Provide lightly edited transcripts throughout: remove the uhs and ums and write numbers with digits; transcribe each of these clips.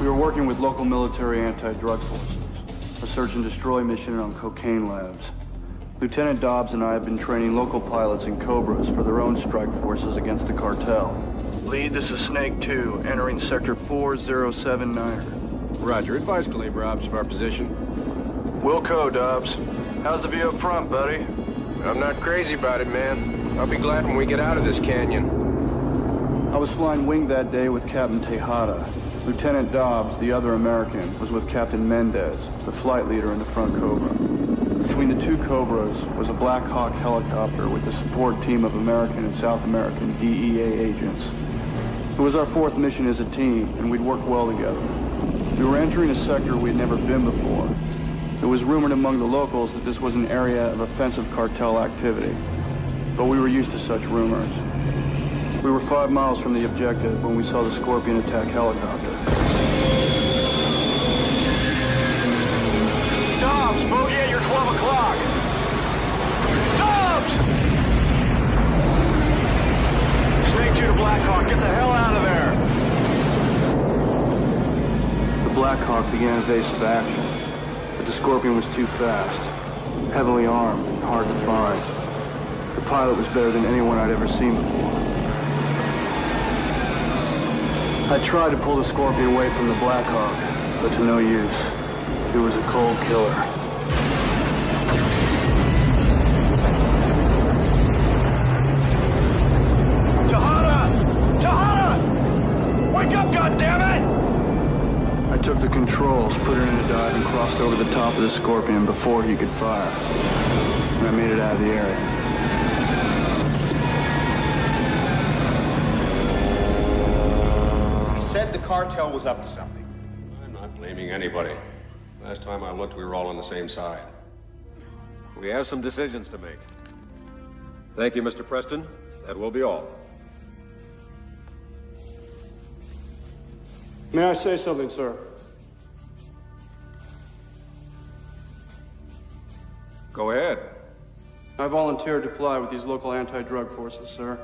We were working with local military anti-drug forces. A search and destroy mission on cocaine labs. Lieutenant Dobbs and I have been training local pilots in Cobras for their own strike forces against the cartel. Lead, this is Snake 2, entering Sector 4079. Roger. Advise Calibre Ops of our position. Wilco, Dobbs. How's the view up front, buddy? I'm not crazy about it, man. I'll be glad when we get out of this canyon. I was flying wing that day with Captain Tejada. Lieutenant Dobbs, the other American, was with Captain Mendez, the flight leader in the front Cobra. Between the two Cobras was a Black Hawk helicopter with a support team of American and South American DEA agents. It was our fourth mission as a team, and we'd worked well together. We were entering a sector we'd never been before. It was rumored among the locals that this was an area of offensive cartel activity, but we were used to such rumors. We were 5 miles from the objective when we saw the Scorpion attack helicopter. Dobbs, bogey at your 12 o'clock. Dobbs! Snake 2 to Black Hawk, get the hell out of there. The Black Hawk began evasive action, but the Scorpion was too fast, heavily armed and hard to find. The pilot was better than anyone I'd ever seen before. I tried to pull the Scorpion away from the Black Hawk, but to no use. It was a cold killer. Tejada! Tejada! Wake up, goddammit! I took the controls, put it in a dive, and crossed over the top of the Scorpion before he could fire. And I made it out of the area. Said the cartel was up to something. I'm not blaming anybody. Last time I looked, we were all on the same side. We have some decisions to make. Thank you, Mr. Preston. That will be all. May I say something, sir? Go ahead. I volunteered to fly with these local anti-drug forces, sir.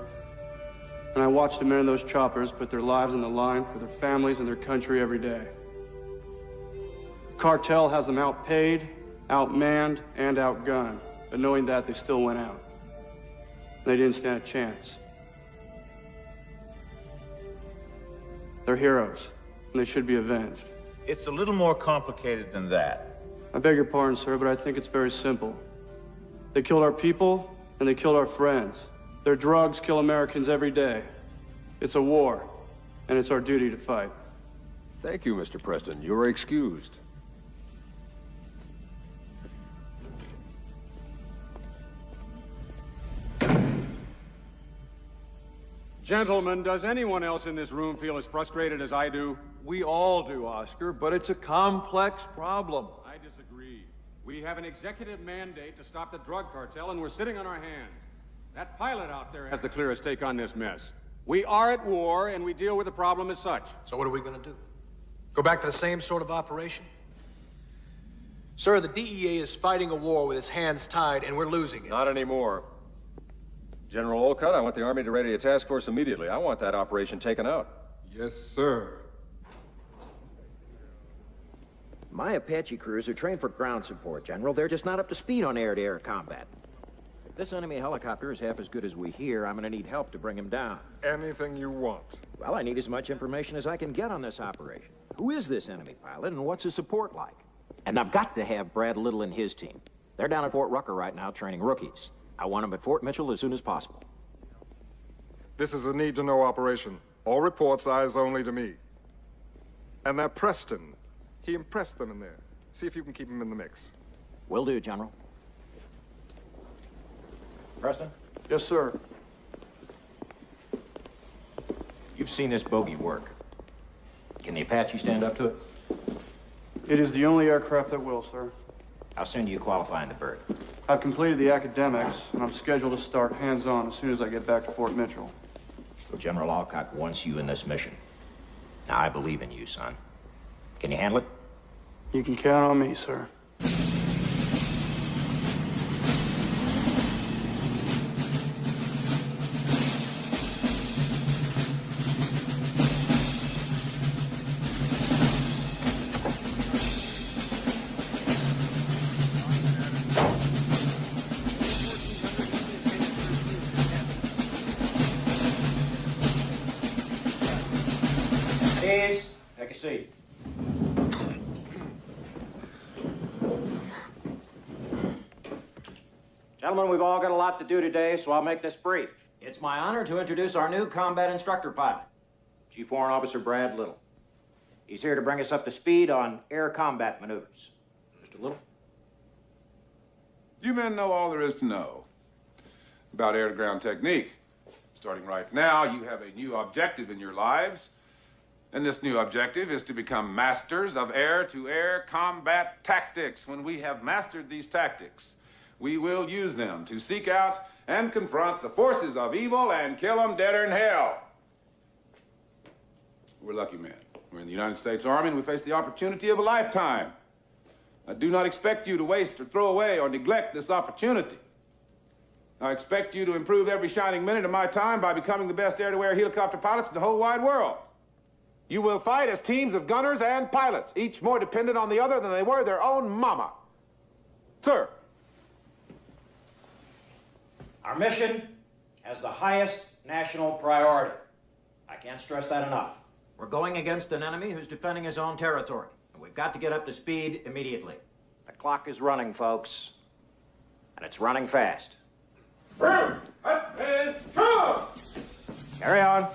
And I watched the men in those choppers put their lives on the line for their families and their country every day. Cartel has them outpaid, outmanned, and outgunned. But knowing that, they still went out. They didn't stand a chance. They're heroes, and they should be avenged. It's a little more complicated than that. I beg your pardon, sir, but I think it's very simple. They killed our people, and they killed our friends. Their drugs kill Americans every day. It's a war, and it's our duty to fight. Thank you, Mr. Preston. You are excused. Gentlemen, does anyone else in this room feel as frustrated as I do? We all do, Oscar, but it's a complex problem. I disagree. We have an executive mandate to stop the drug cartel, and we're sitting on our hands. That pilot out there has the clearest take on this mess. We are at war, and we deal with the problem as such. So what are we going to do? Go back to the same sort of operation? Sir, the DEA is fighting a war with its hands tied, and we're losing it. Not anymore. General Olcott, I want the Army to ready a task force immediately. I want that operation taken out. Yes, sir. My Apache crews are trained for ground support, General. They're just not up to speed on air-to-air combat. If this enemy helicopter is half as good as we hear, I'm gonna need help to bring him down. Anything you want. Well, I need as much information as I can get on this operation. Who is this enemy pilot, and what's his support like? And I've got to have Brad Little and his team. They're down at Fort Rucker right now training rookies. I want them at Fort Mitchell as soon as possible. This is a need-to-know operation. All reports eyes only to me. And that Preston, he impressed them in there. See if you can keep him in the mix. Will do, General. Preston? Yes, sir. You've seen this bogey work. Can the Apache stand up to it? It is the only aircraft that will, sir. How soon do you qualify in the bird? I've completed the academics, and I'm scheduled to start hands-on as soon as I get back to Fort Mitchell. Well, General Alcott wants you in this mission. Now, I believe in you, son. Can you handle it? You can count on me, sir. seat. Gentlemen, we've all got a lot to do today, so I'll make this brief. It's my honor to introduce our new combat instructor pilot, Chief Warrant Officer Brad Little. He's here to bring us up to speed on air combat maneuvers. Mr. Little? You men know all there is to know about air-to-ground technique. Starting right now, you have a new objective in your lives, and this new objective is to become masters of air-to-air combat tactics. When we have mastered these tactics, we will use them to seek out and confront the forces of evil and kill them deader in hell. We're lucky men. We're in the United States Army, and we face the opportunity of a lifetime. I do not expect you to waste or throw away or neglect this opportunity. I expect you to improve every shining minute of my time by becoming the best air-to-air helicopter pilots in the whole wide world. You will fight as teams of gunners and pilots, each more dependent on the other than they were their own mama. Sir. Our mission has the highest national priority. I can't stress that enough. We're going against an enemy who's defending his own territory, and we've got to get up to speed immediately. The clock is running, folks, and it's running fast. Carry on.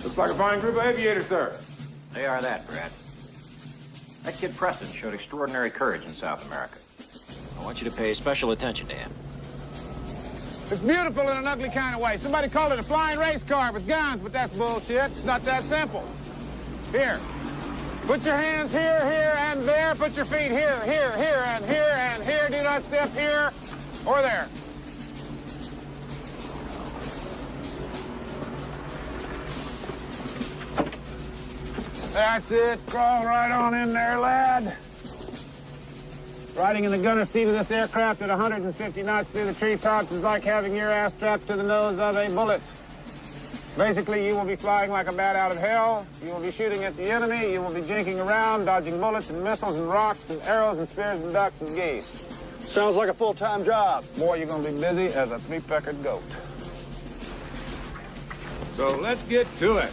Looks like a fine group of aviators, sir. They are that, Brad. That kid Preston showed extraordinary courage in South America. I want you to pay special attention to him. It's beautiful in an ugly kind of way. Somebody called it a flying race car with guns, but that's bullshit. It's not that simple. Here. Put your hands here, here, and there. Put your feet here, here, here, and here, and here. Do not step here or there. That's it. Crawl right on in there, lad. Riding in the gunner seat of this aircraft at 150 knots through the treetops is like having your ass strapped to the nose of a bullet. Basically, you will be flying like a bat out of hell. You will be shooting at the enemy. You will be jinking around, dodging bullets and missiles and rocks and arrows and spears and ducks and geese. Sounds like a full-time job. Boy, you're going to be busy as a three-peckered goat. So let's get to it.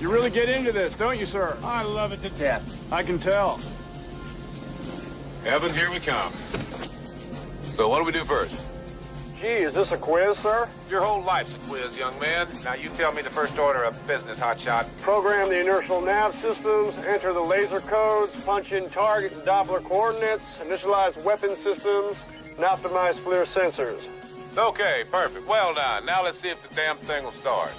You really get into this, don't you, sir? I love it to death. I can tell. Evan, here we come. So what do we do first? Gee, is this a quiz, sir? Your whole life's a quiz, young man. Now you tell me the first order of business, hotshot. Program the inertial nav systems, enter the laser codes, punch in target and Doppler coordinates, initialize weapon systems, and optimize FLIR sensors. Okay, perfect. Well done. Now let's see if the damn thing will start.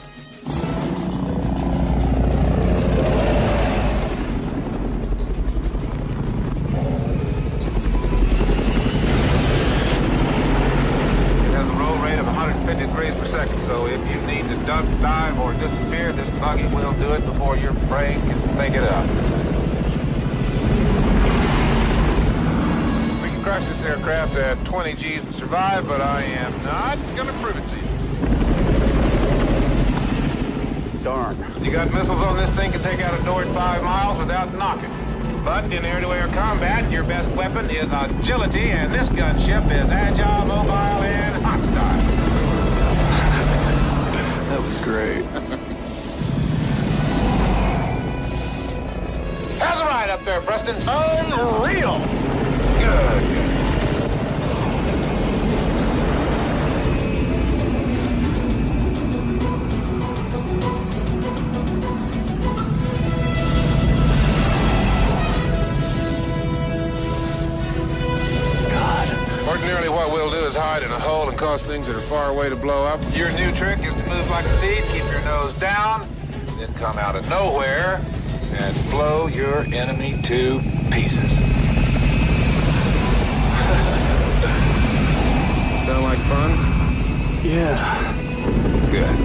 Rate of 150 degrees per second, so if you need to duck, dive, or disappear, this buggy will do it before your brain can think it up. We can crush this aircraft at 20 G's and survive, but I am not gonna prove it to you. Darn. You got missiles on this thing, can take out a door at 5 miles without knocking. But in air-to-air combat, your best weapon is agility, and this gunship is agile, mobile, and hostile. That was great. How's the ride up there, Preston? Unreal! Good. Ordinarily, what we'll do is hide in a hole and cause things that are far away to blow up. Your new trick is to move like a thief, keep your nose down, then come out of nowhere and blow your enemy to pieces. Sound like fun? Yeah. Good.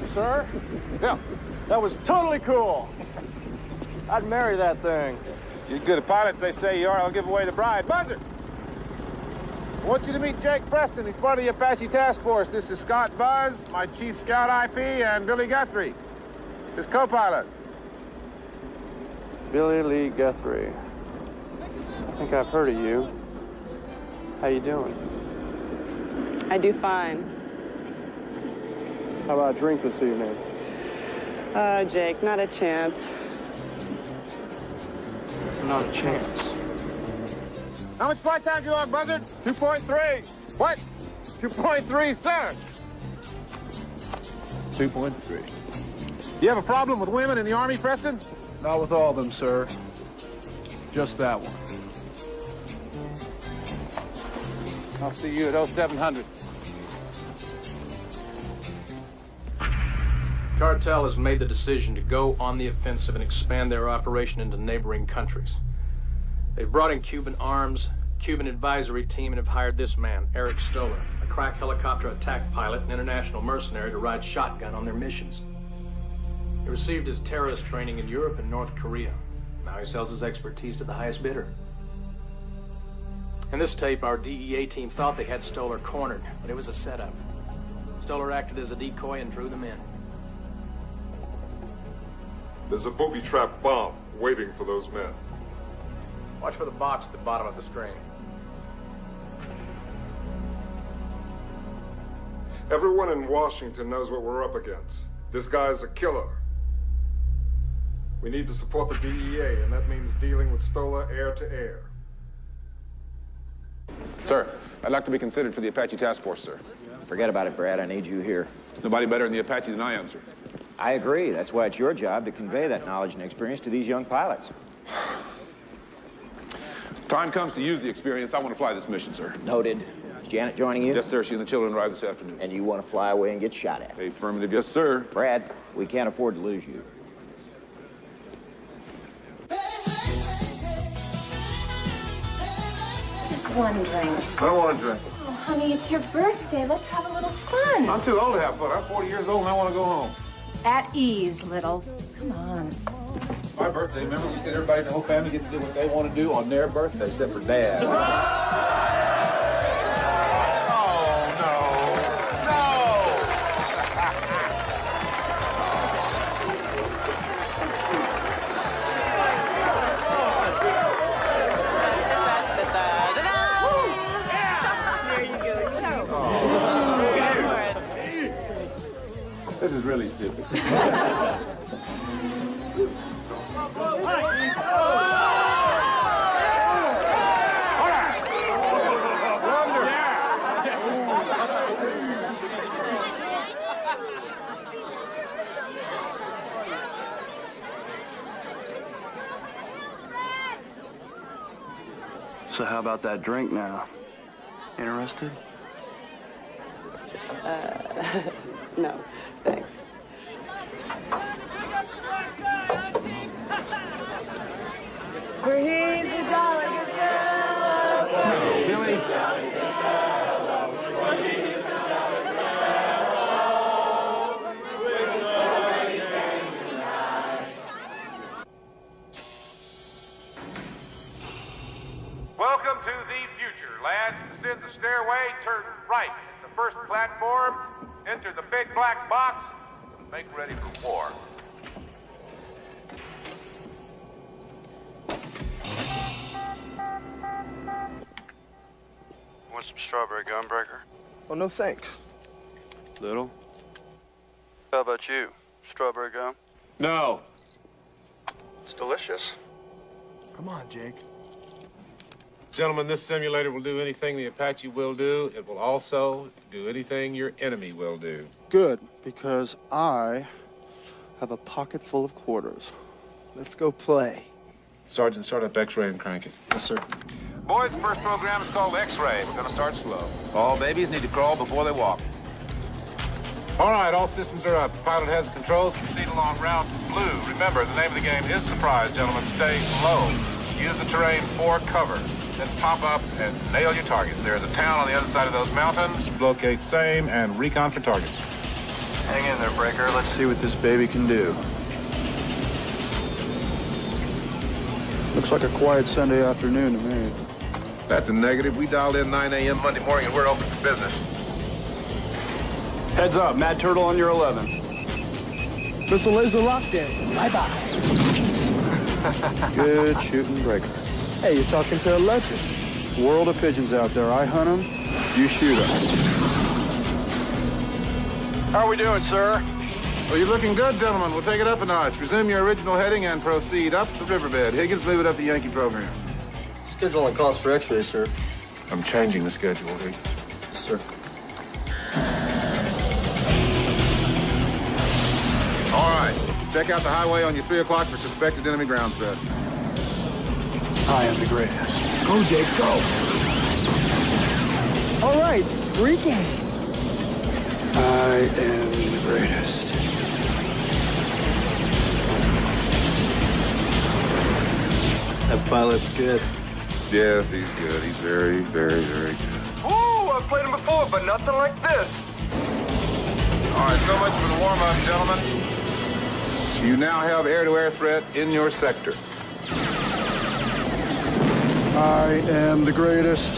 Sir? Yeah. That was totally cool. I'd marry that thing. You're good at pilots, they say you are. I'll give away the bride. Buzzer! I want you to meet Jake Preston. He's part of the Apache Task Force. This is Scott Buzz, my Chief Scout IP, and Billy Guthrie, his co-pilot. Billy Lee Guthrie. I think I've heard of you. How you doing? I do fine. How about a drink this evening? Jake, not a chance. Not a chance. How much flight time do you log, Buzzard? 2.3. What? 2.3, sir. 2.3. You have a problem with women in the Army, Preston? Not with all of them, sir. Just that one. I'll see you at 0700. Cartel has made the decision to go on the offensive and expand their operation into neighboring countries. They've brought in Cuban arms, Cuban advisory team, and have hired this man, Eric Stoller, a crack helicopter attack pilot and international mercenary, to ride shotgun on their missions. He received his terrorist training in Europe and North Korea. Now he sells his expertise to the highest bidder. In this tape, our DEA team thought they had Stoller cornered, but it was a setup. Stoller acted as a decoy and drew them in. There's a booby trap bomb waiting for those men. Watch for the box at the bottom of the screen. Everyone in Washington knows what we're up against. This guy's a killer. We need to support the DEA, and that means dealing with Stoller air to air. Sir, I'd like to be considered for the Apache Task Force, sir. Forget about it, Brad. I need you here. Nobody better in the Apache than I am, sir. I agree. That's why it's your job to convey that knowledge and experience to these young pilots. Time comes to use the experience. I want to fly this mission, sir. Noted. Is Janet joining you? Yes, sir. She and the children arrive this afternoon. And you want to fly away and get shot at? Affirmative, yes, sir. Brad, we can't afford to lose you. Just one drink. I don't want to drink. Oh, honey, it's your birthday. Let's have a little fun. I'm too old to have fun. I'm 40 years old and I want to go home. At ease, little. Come on. My birthday, remember we said everybody in the whole family gets to do what they want to do on their birthday, except for Dad. This is really stupid. So how about that drink now? Interested? No, thanks. For he's a jolly good fellow. Billy. Welcome to the future, lads. Descend the stairway, turn right at the first platform, enter the big black box, and make ready for war. Want some strawberry gunbreaker? Oh, no thanks. Little? How about you? Strawberry gum? No. It's delicious. Come on, Jake. Gentlemen, this simulator will do anything the Apache will do. It will also do anything your enemy will do. Good, because I have a pocket full of quarters. Let's go play. Sergeant, start up X-ray and crank it. Yes, sir. Boys, the first program is called X-ray. We're going to start slow. All babies need to crawl before they walk. All right, all systems are up. The pilot has the controls. Proceed along route blue. Remember, the name of the game is surprise, gentlemen. Stay low. Use the terrain for cover. Then pop up and nail your targets. There is a town on the other side of those mountains. Locate same and recon for targets. Hang in there, Breaker. Let's see what this baby can do. Looks like a quiet Sunday afternoon to me. That's a negative. We dialed in 9 a.m. Monday morning and we're open for business. Heads up, Mad Turtle on your 11. Missile laser lockdown. Bye-bye. Good shooting breaker. Hey, you're talking to a legend. World of pigeons out there. I hunt them, you shoot them. How are we doing, sir? Well, you're looking good, gentlemen. We'll take it up a notch. Resume your original heading and proceed up the riverbed. Higgins, move it up the Yankee program. Schedule and calls for X-rays, sir. I'm changing the schedule, Higgins. Yes, sir. All right. Check out the highway on your 3 o'clock for suspected enemy ground threat. I am the greatest. Go, Jake, go. All right, free game. I am the greatest. That pilot's good. Yes, he's good. He's very, very, very good. Ooh, I've played him before, but nothing like this. All right, so much for the warm-up, gentlemen. You now have air-to-air threat in your sector. I am the greatest.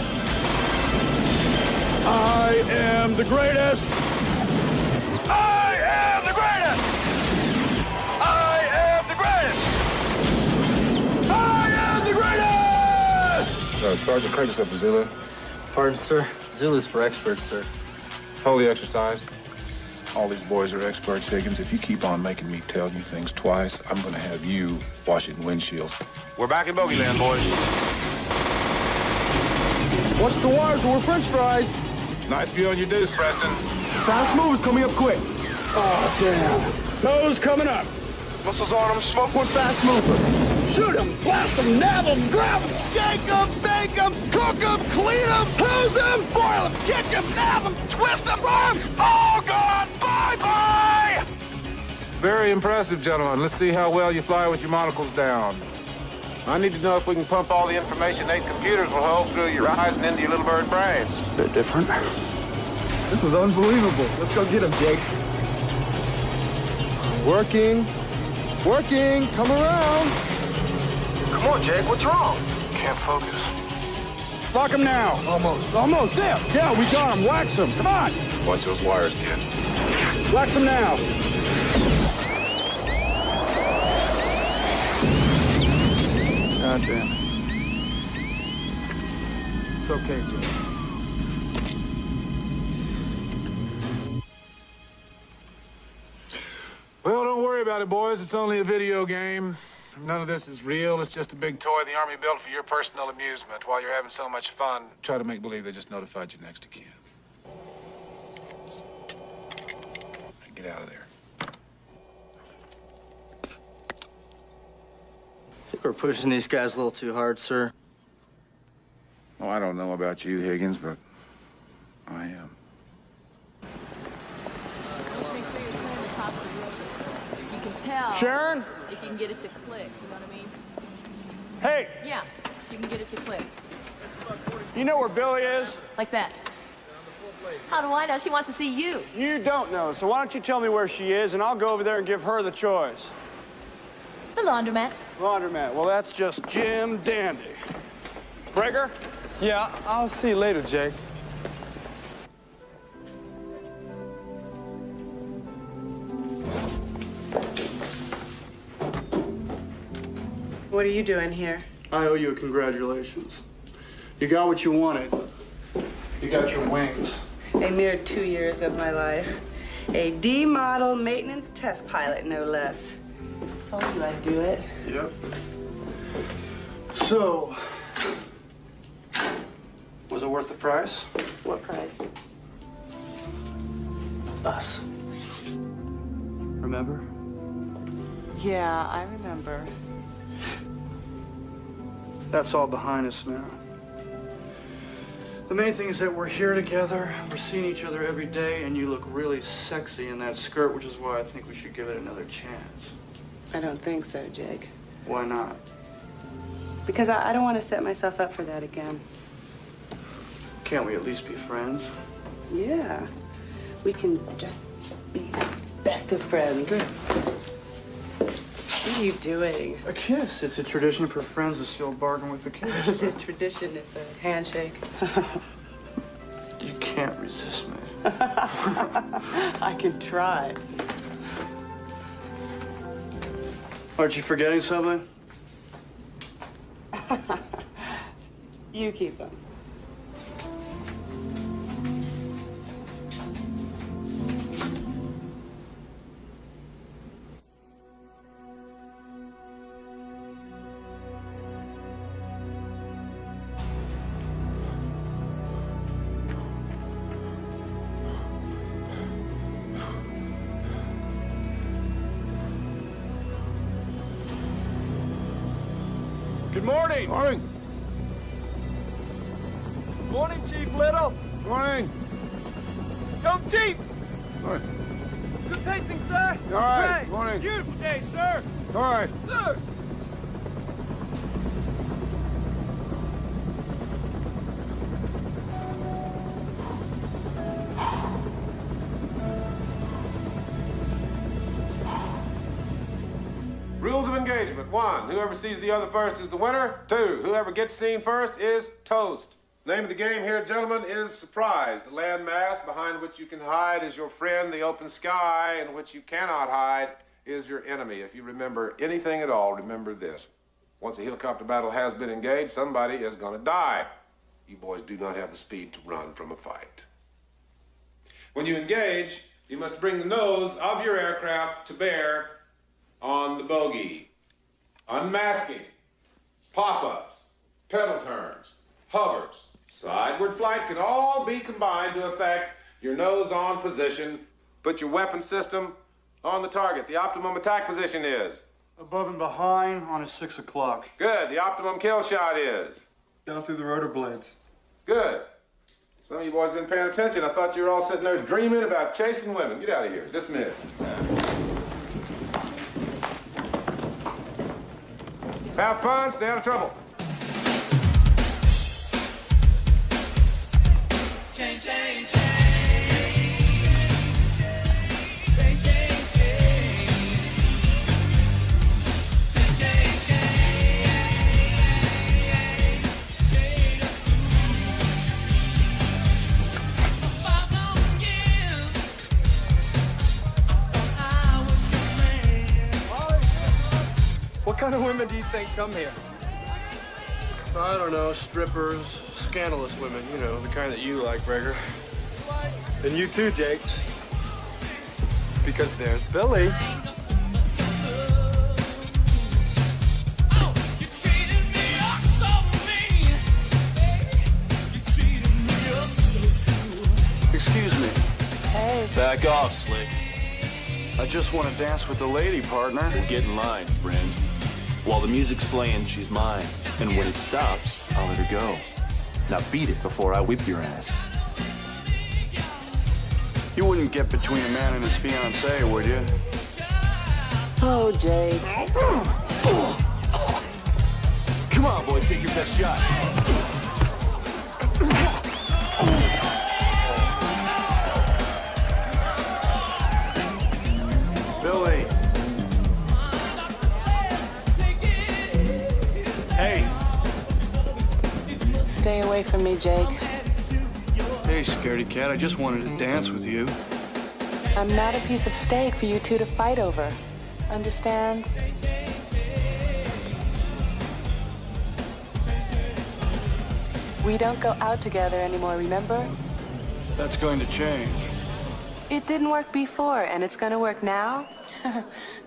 I am the greatest. I am the greatest. I am the greatest. I am the greatest. Sergeant, crank us up to Zulu. Pardon, sir. Zulu's for experts, sir. Hold the exercise. All these boys are experts, Higgins. If you keep on making me tell you things twice, I'm going to have you washing windshields. We're back in Bogeyland, boys. Watch the wires or we're french fries. Nice view on your deuce, Preston. Fast moves coming up quick. Oh, damn. Toes coming up. Missiles on them, smoke one fast mover. Shoot them, blast them, nab them, grab them, shake them, bake them, cook them, clean them, hose them, boil them, kick them, nab them, twist them, arm, all gone, bye-bye! Very impressive, gentlemen. Let's see how well you fly with your monocles down. I need to know if we can pump all the information 8 computers will hold through your eyes and into your little bird brains. It's a bit different. This was unbelievable. Let's go get him, Jake. Working. Working. Come around. Come on, Jake, what's wrong? Can't focus. Lock him now. Almost. There. Yeah, we got him. Wax him. Come on. Watch those wires, kid. Wax him now. God damn it. It's okay, Jake. Well, don't worry about it, boys. It's only a video game. None of this is real. It's just a big toy the Army built for your personal amusement. While you're having so much fun, try to make believe they just notified your next of kin. Get out of there. I think we're pushing these guys a little too hard, sir. Oh, I don't know about you, Higgins, but I am. You can tell. Sharon? If you can get it to click, you know what I mean? Hey, Yeah, you can get it to click. you know where Billy is? Like that. How do I know? She wants to see you. You don't know, so why don't you tell me where she is, and I'll go over there and give her the choice. The laundromat. Laundromat, well, that's just Jim Dandy. Breaker? Yeah, I'll see you later, Jake. What are you doing here? I owe you a congratulations. You got what you wanted. You got your wings. A mere 2 years of my life. A D-model maintenance test pilot, no less. Told you I'd do it. Yep. So, was it worth the price? What price? Us. Remember? Yeah, I remember. That's all behind us now. The main thing is that we're here together, we're seeing each other every day, and you look really sexy in that skirt, which is why I think we should give it another chance. I don't think so, Jake. Why not? Because I don't want to set myself up for that again. Can't we at least be friends? Yeah. We can just be best of friends. Good. What are you doing? A kiss. It's a tradition for friends to seal a bargain with a kiss. The tradition is a handshake. You can't resist me. I can try. Aren't you forgetting something? You keep them. Good morning. Morning. Morning, Chief Little. Morning. Go Chief! Morning. Good pacing, sir. All right. Great. Morning. Beautiful day, sir. All right. Sir. Rules of engagement. 1, whoever sees the other first is the winner. 2, whoever gets seen first is toast. Name of the game here, gentlemen, is surprise. The landmass behind which you can hide is your friend. The open sky in which you cannot hide is your enemy. If you remember anything at all, remember this. Once a helicopter battle has been engaged, somebody is going to die. You boys do not have the speed to run from a fight. When you engage, you must bring the nose of your aircraft to bear on the bogey. Unmasking, pop-ups, pedal turns, hovers, sideward flight can all be combined to affect your nose on position. Put your weapon system on the target. The optimum attack position is? Above and behind on a 6 o'clock. Good. The optimum kill shot is? Down through the rotor blades. Good. Some of you boys been paying attention. I thought you were all sitting there dreaming about chasing women. Get out of here. Dismiss. Have fun, stay out of trouble. Change, change, What kind of women do you think come here? I don't know, strippers, scandalous women, you know, the kind that you like, Gregor. And you too, Jake. Because there's Billy. Excuse me. Hey. Back off, Slick. I just want to dance with the lady, partner. Then get in line, friend. While the music's playing, she's mine. And when it stops, I'll let her go. Now beat it before I whip your ass. You wouldn't get between a man and his fiancée, would you? Oh, Jake. Come on, boy, take your best shot. Billy. Hey. Stay away from me, Jake. Hey, scaredy cat, I just wanted to dance with you. I'm not a piece of steak for you two to fight over. Understand? We don't go out together anymore, remember? That's going to change. It didn't work before, and it's gonna work now?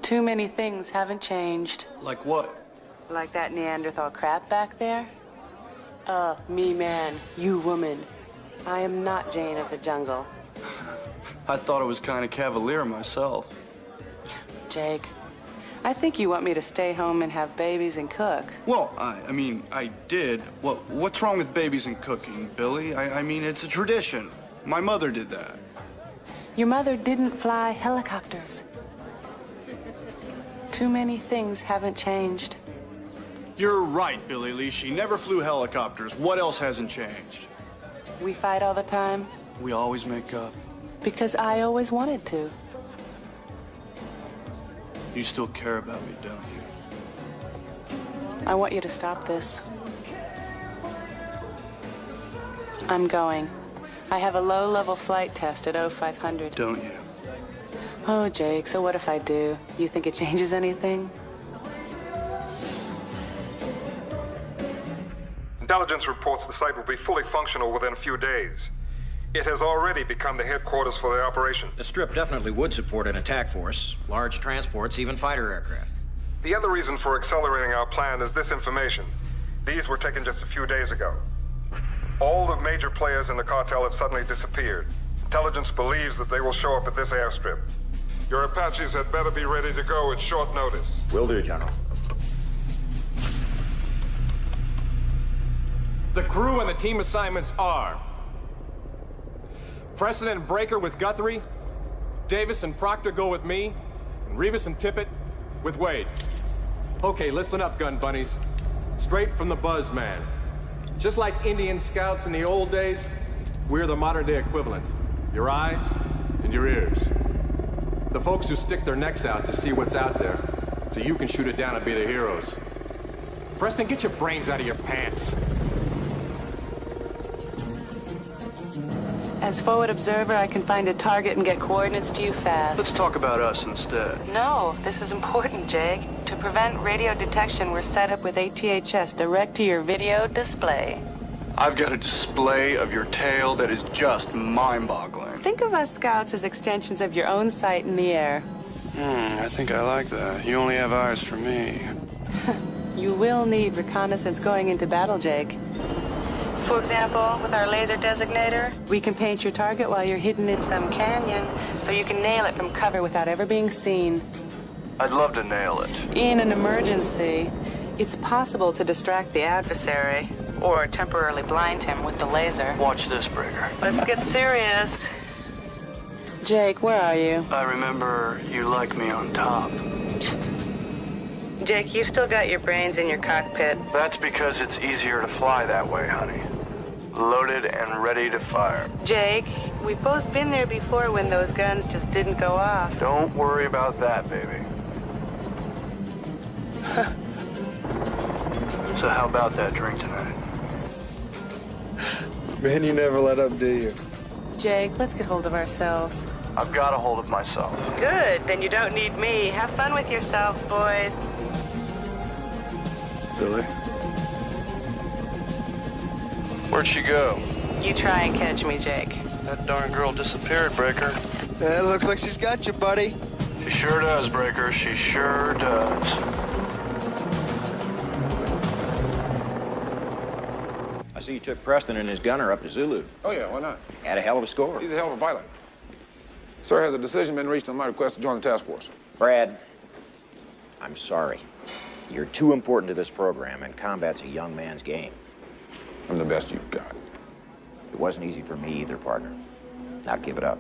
Too many things haven't changed. Like what? Like that Neanderthal crap back there? Me man, you woman. I am not Jane of the jungle. I thought it was kind of cavalier myself. Jake, I think you want me to stay home and have babies and cook. Well, I mean, I did. What's wrong with babies and cooking, Billy? I mean, it's a tradition. My mother did that. Your mother didn't fly helicopters. Too many things haven't changed. You're right, Billy Lee. She never flew helicopters. What else hasn't changed? We fight all the time. We always make up. Because I always wanted to. You still care about me, don't you? I want you to stop this. I'm going. I have a low-level flight test at 0500. Don't you? Oh, Jake, so what if I do? You think it changes anything? Intelligence reports the site will be fully functional within a few days. It has already become the headquarters for the operation. The Strip definitely would support an attack force, large transports, even fighter aircraft. The other reason for accelerating our plan is this information. These were taken just a few days ago. All the major players in the cartel have suddenly disappeared. Intelligence believes that they will show up at this airstrip. Your Apaches had better be ready to go at short notice. Will do, General. The crew and the team assignments are Preston and Breaker with Guthrie, Davis and Proctor go with me, and Rivas and Tippett with Wade. Okay, listen up, gun bunnies. Straight from the Buzzman. Just like Indian scouts in the old days, we're the modern-day equivalent. Your eyes and your ears. The folks who stick their necks out to see what's out there, so you can shoot it down and be the heroes. Preston, get your brains out of your pants. As forward observer, I can find a target and get coordinates to you fast. Let's talk about us instead. No, this is important, Jake. To prevent radio detection, we're set up with ATHS direct to your video display. I've got a display of your tail that is just mind-boggling. Think of us scouts as extensions of your own sight in the air. I think I like that. You only have eyes for me. You will need reconnaissance going into battle, Jake. For example, with our laser designator, we can paint your target while you're hidden in some canyon, so you can nail it from cover without ever being seen. I'd love to nail it. In an emergency, it's possible to distract the adversary, or temporarily blind him with the laser. Watch this, Breaker. Let's get serious. Jake, where are you? I remember you liked me on top. Jake, you've still got your brains in your cockpit. That's because it's easier to fly that way, honey. Loaded and ready to fire. Jake, we've both been there before when those guns just didn't go off. Don't worry about that, baby. So how about that drink tonight? Man, you never let up, do you? Jake, let's get hold of ourselves. I've got a hold of myself. Good, then you don't need me. Have fun with yourselves, boys. Billy? Where'd she go? You try and catch me, Jake. That darn girl disappeared, Breaker. It looks like she's got you, buddy. She sure does, Breaker. She sure does. I see you took Preston and his gunner up to Zulu. Oh, yeah, why not? Had a hell of a score. He's a hell of a pilot. Sir, has a decision been reached on my request to join the task force? Brad, I'm sorry. You're too important to this program, and combat's a young man's game. I'm the best you've got. It wasn't easy for me either, partner. Now give it up.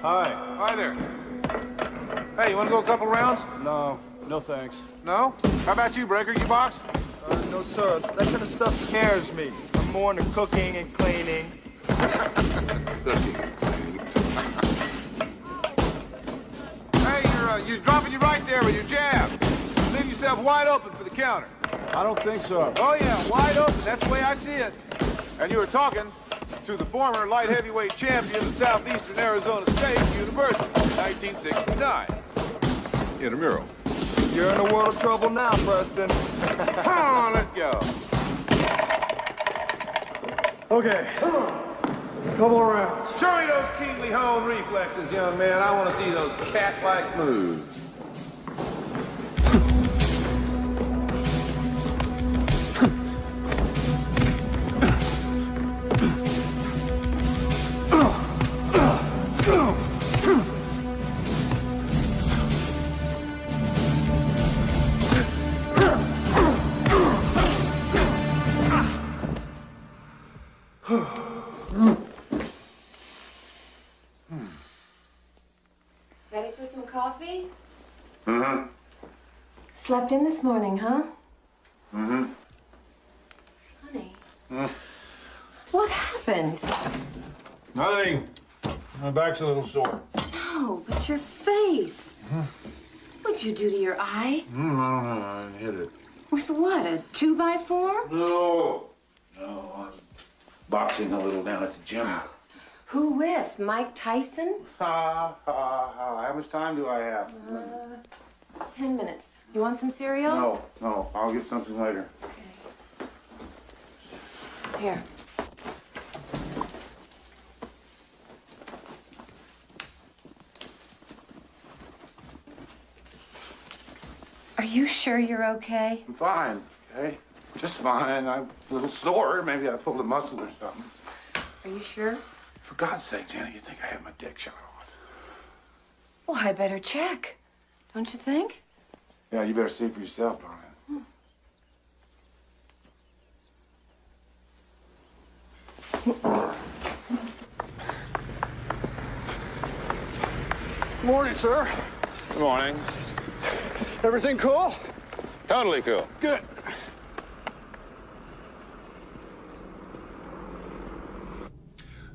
Hi. Hi there. Hey, you want to go a couple rounds? No, no thanks. No? How about you, Breaker? You box? No, sir. That kind of stuff scares me. I'm more into cooking and cleaning. Hey, you're dropping you right there with your jab. Leave yourself wide open for the counter. I don't think so. Oh, yeah, wide open. That's the way I see it. And you were talking to the former light heavyweight champion of Southeastern Arizona State University, 1969. Intramural. You're in a world of trouble now, Preston. Come on, let's go. Okay. Couple of rounds. Show me those keenly honed reflexes, young man. I want to see those cat-like moves. Ready for some coffee? Mm-hmm. Slept in this morning, huh? Mm-hmm. Honey, Mm. what happened? Nothing. My back's a little sore. No, but your face. What'd you do to your eye? No, I hit it. With what, a 2x4? No, I'm boxing a little down at the gym. Who with? Mike Tyson? How much time do I have? 10 minutes. You want some cereal? No, I'll get something later. Here. Are you sure you're okay? I'm fine, okay? Just fine. I'm a little sore. Maybe I pulled a muscle or something. Are you sure? For God's sake, Jenny, you think I had my dick shot on? Well, I better check. Don't you think? Yeah, you better see for yourself, darling. Morning, sir. Good morning. Everything cool? Totally cool. Good.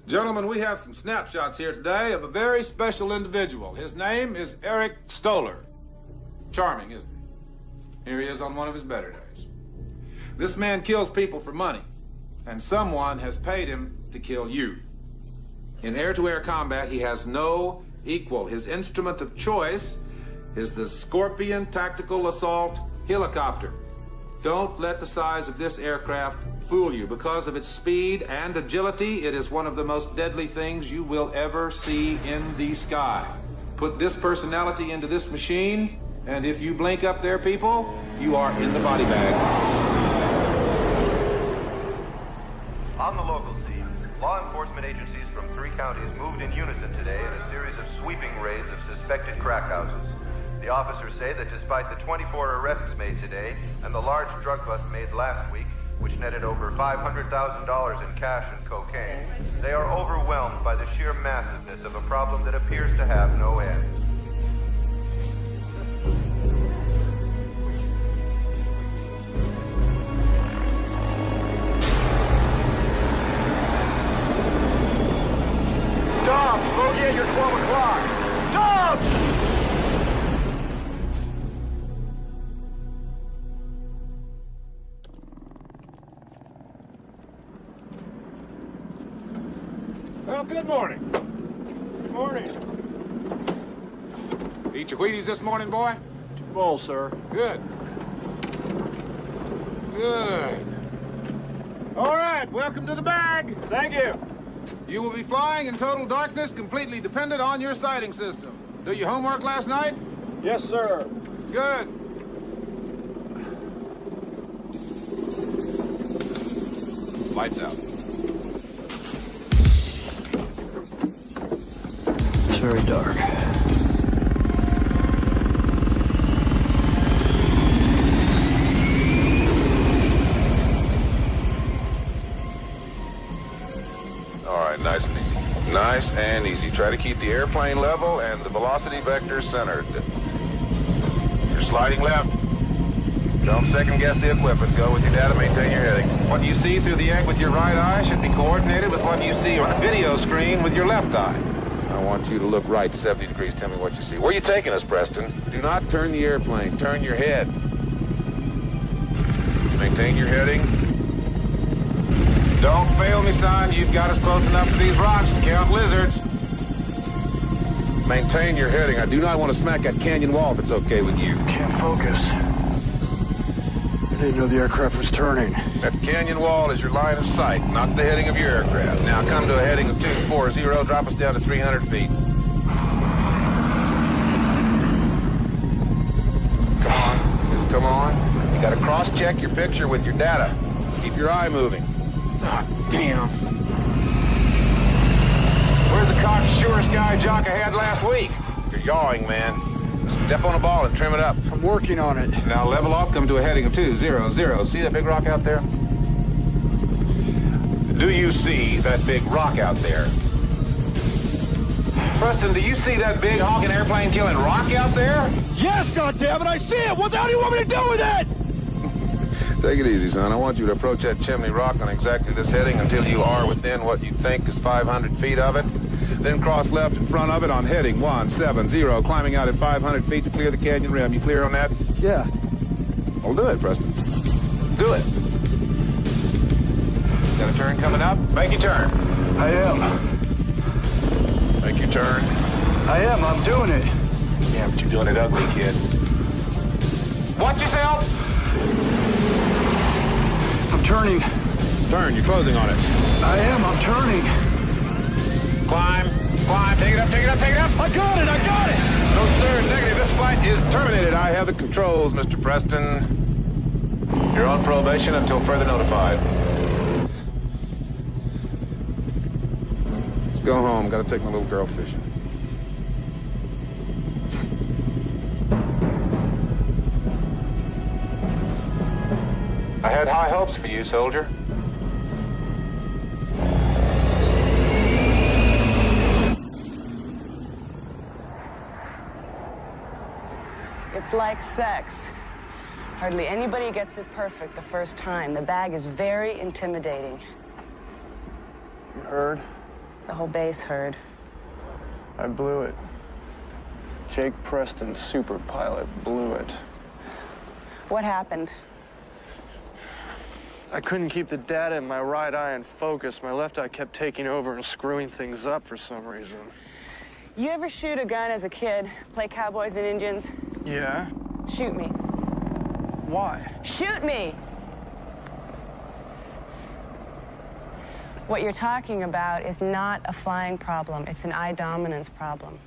Gentlemen, we have some snapshots here today of a very special individual. His name is Eric Stoller. Charming, isn't he? Here he is on one of his better days. This man kills people for money, and someone has paid him to kill you. In air-to-air combat, he has no equal. His instrument of choice is the Scorpion Tactical Assault Helicopter. Don't let the size of this aircraft fool you. Because of its speed and agility, it is one of the most deadly things you will ever see in the sky. Put this personality into this machine, and if you blink up there, people, you are in the body bag. On the local scene, law enforcement agencies from 3 counties moved in unison today in a series of sweeping raids of suspected crack houses. The officers say that despite the 24 arrests made today and the large drug bust made last week, which netted over $500,000 in cash and cocaine, they are overwhelmed by the sheer massiveness of a problem that appears to have no end. Dobbs, bogey at your 12 o'clock. Dobbs! Well, good morning. Good morning. Eat your Wheaties this morning, boy? 2 bowls, sir. Good. Good. All right, welcome to the bag. Thank you. You will be flying in total darkness, completely dependent on your sighting system. Do your homework last night? Yes, sir. Good. Lights out. It's very dark. All right, nice and easy. Nice and easy. Try to keep the airplane level and the velocity vector centered. You're sliding left. Don't second guess the equipment. Go with your data, maintain your heading. What you see through the egg with your right eye should be coordinated with what you see on the video screen with your left eye. I want you to look right 70 degrees. Tell me what you see. Where are you taking us, Preston? Do not turn the airplane. Turn your head. Maintain your heading. Don't fail me, son. You've got us close enough to these rocks to count lizards. Maintain your heading. I do not want to smack that canyon wall if it's okay with you. Can't focus. I didn't know the aircraft was turning. That canyon wall is your line of sight, not the heading of your aircraft. Now come to a heading of 240. Drop us down to 300 feet. Come on. Come on. You got to cross-check your picture with your data. Keep your eye moving. Oh, damn. Where's the cocksureest guy Jock had last week? You're yawing, man. Step on a ball and trim it up. I'm working on it. Now level off, come to a heading of 200. See that big rock out there? Do you see that big rock out there? Preston, do you see that big honking airplane killing rock out there? Yes, goddammit, I see it! What the hell do you want me to do with it? Take it easy, son. I want you to approach that chimney rock on exactly this heading until you are within what you think is 500 feet of it. Then cross left in front of it on heading 170, climbing out at 500 feet to clear the canyon rim. You clear on that? Yeah. Well, do it, Preston. Do it. Got a turn coming up? Make your turn. I am. Make your turn. I am. I'm doing it. Yeah, but you're doing it ugly, kid. Watch yourself! I'm turning. Turn. You're closing on it. I am. I'm turning. Climb. Climb. Take it up, take it up, take it up! I got it. I got it! No, sir. Negative. This flight is terminated. I have the controls, Mr. Preston. You're on probation until further notified. Let's go home. Got to take my little girl fishing. I had high hopes for you, soldier. It's like sex. Hardly anybody gets it perfect the first time. The bag is very intimidating. You heard? The whole base heard. I blew it. Jake Preston, super pilot, blew it. What happened? I couldn't keep the data in my right eye in focus. My left eye kept taking over and screwing things up for some reason. You ever shoot a gun as a kid? Play cowboys and Indians? Yeah? Shoot me. Why? Shoot me! What you're talking about is not a flying problem. It's an eye dominance problem.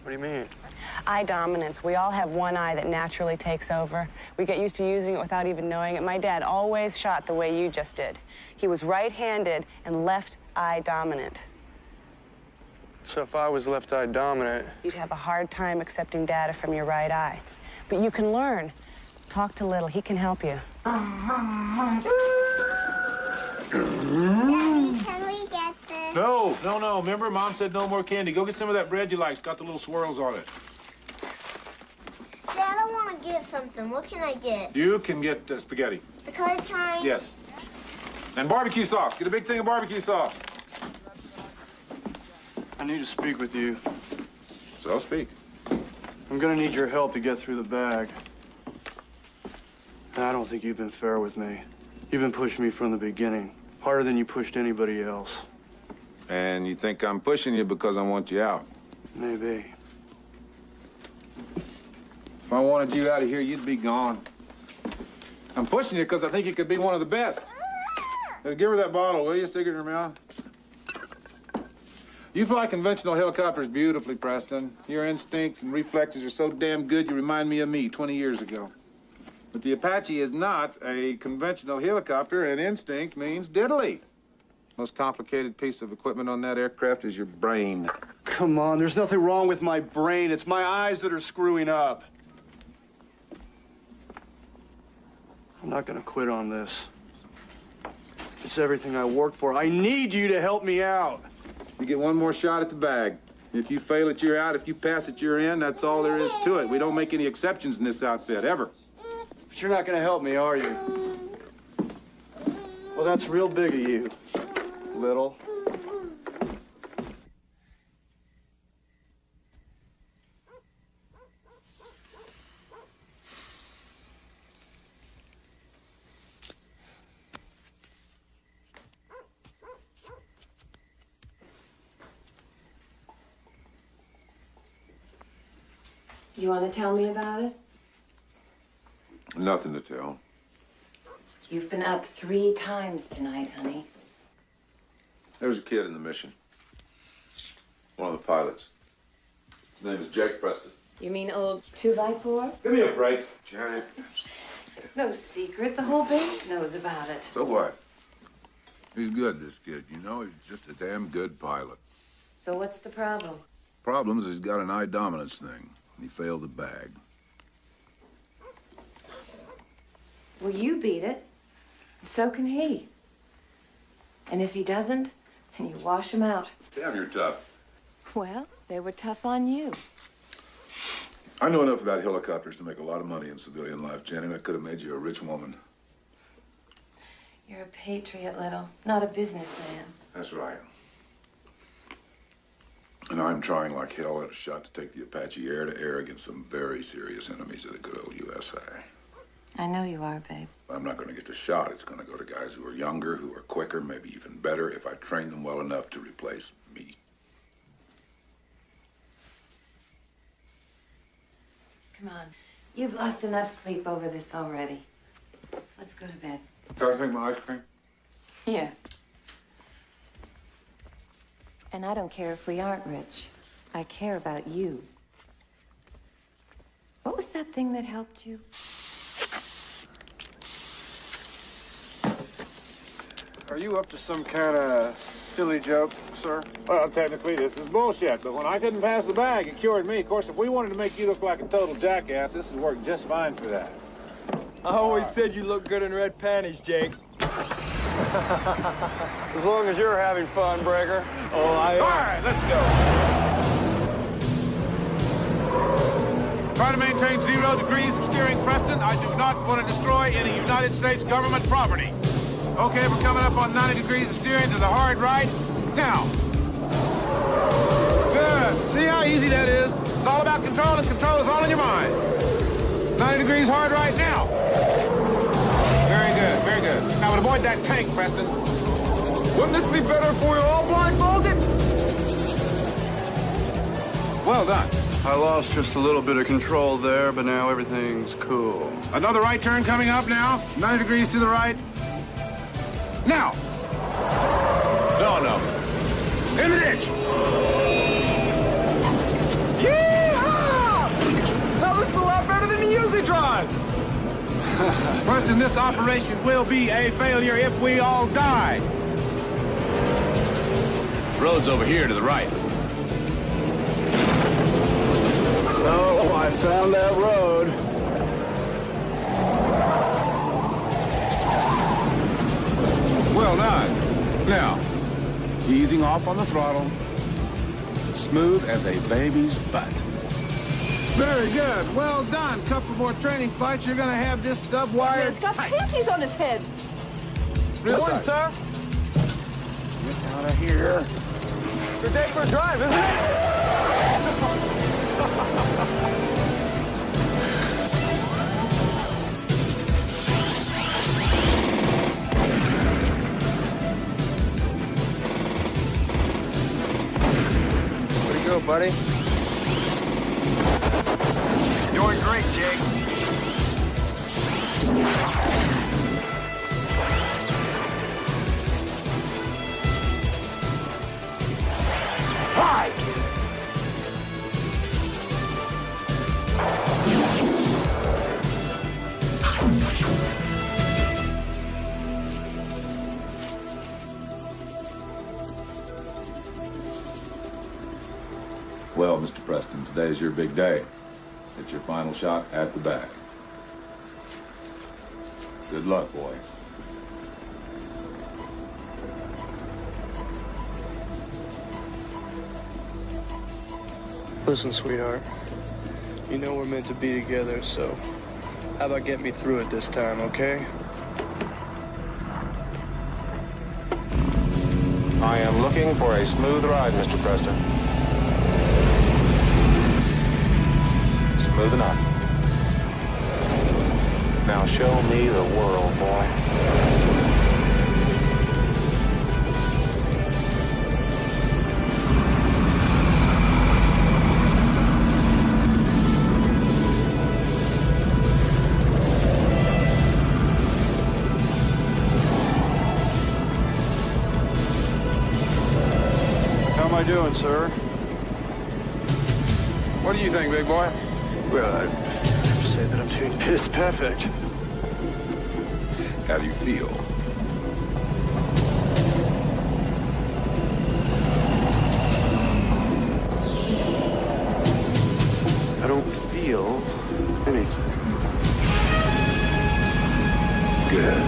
What do you mean? Eye dominance. We all have one eye that naturally takes over. We get used to using it without even knowing it. My dad always shot the way you just did. He was right-handed and left eye dominant. So if I was left eye dominant... You'd have a hard time accepting data from your right eye. But you can learn. Talk to Little. He can help you. Daddy, can we get this? No. Remember, Mom said no more candy. Go get some of that bread you like. It's got the little swirls on it. Dad, I want to get something. What can I get? You can get spaghetti. The colored kind? Yes. And barbecue sauce. Get a big thing of barbecue sauce. I need to speak with you. So speak. I'm gonna need your help to get through the bag. And I don't think you've been fair with me. You've been pushing me from the beginning. Harder than you pushed anybody else. And you think I'm pushing you because I want you out? Maybe. If I wanted you out of here, you'd be gone. I'm pushing you because I think you could be one of the best. Give her that bottle, will you? Stick it in her mouth. You fly conventional helicopters beautifully, Preston. Your instincts and reflexes are so damn good, you remind me of me 20 years ago. But the Apache is not a conventional helicopter, and instinct means diddly. Most complicated piece of equipment on that aircraft is your brain. Come on, there's nothing wrong with my brain. It's my eyes that are screwing up. I'm not gonna quit on this. It's everything I worked for. I need you to help me out. You get one more shot at the bag. If you fail it, you're out. If you pass it, you're in. That's all there is to it. We don't make any exceptions in this outfit, ever. But you're not gonna help me, are you? Well, that's real big of you, Little. You want to tell me about it? Nothing to tell. You've been up 3 times tonight, honey. There was a kid in the mission. One of the pilots. His name is Jake Preston. You mean old 2x4? Give me a break, Janet. It's no secret. The whole base knows about it. So what? He's good, this kid. You know, he's just a damn good pilot. So what's the problem? Problem is he's got an eye dominance thing. He failed the bag. Well, you beat it. So can he. And if he doesn't, then you wash him out. Damn, you're tough. Well, They were tough on you. I know enough about helicopters to make a lot of money in civilian life, Jenny. I could have made you a rich woman. You're a patriot, Little, not a businessman. That's right. And I'm trying like hell at a shot to take the Apache air to air against some very serious enemies of the good old USA. I know you are, babe. I'm not going to get the shot. It's going to go to guys who are younger, who are quicker, maybe even better, if I train them well enough to replace me. Come on. You've lost enough sleep over this already. Let's go to bed. Can I take my ice cream? Yeah. And I don't care if we aren't rich. I care about you. What was that thing that helped you? Are you up to some kind of silly joke, sir? Well, technically, this is bullshit, but when I couldn't pass the bag, it cured me. Of course, if we wanted to make you look like a total jackass, this would work just fine for that. I always said you look good in red panties, Jake. As long as you're having fun, Breaker. Oh, All right, let's go. Try to maintain 0 degrees of steering, Preston. I do not want to destroy any United States government property. Okay, we're coming up on 90 degrees of steering to the hard right. Now. Good. See how easy that is? It's all about control, and control is all in your mind. 90 degrees hard right now. Very good, very good. Now, avoid that tank, Preston. Wouldn't this be better if we were all blindfolded? Well done. I lost just a little bit of control there, but now everything's cool. Another right turn coming up now. 90 degrees to the right. Now. No. In the ditch. Yeehaw! Now this is a lot better than you usually drive. Preston, this operation will be a failure if we all die. Road's over here to the right. Oh, I found that road. Well done. Now, easing off on the throttle. Smooth as a baby's butt. Very good. Well done. Couple more training flights. You're going to have this stub wired. He's got panties on his head. Real Morning, tight. sir. Get out of here. Good day for a drive, isn't it? Where'd you go, buddy? Doing great, Jake. Hi! Well, Mr. Preston, today's your big day. It's your final shot at the bag. Good luck, boy. Listen, sweetheart. You know we're meant to be together, so how about get me through it this time, okay? I am looking for a smooth ride, Mr. Preston. Smooth enough. Now show me the world, boy. How am I doing, sir? What do you think, big boy? Well, I'd have to say that I'm doing piss perfect. How do you feel? I don't feel anything. Good.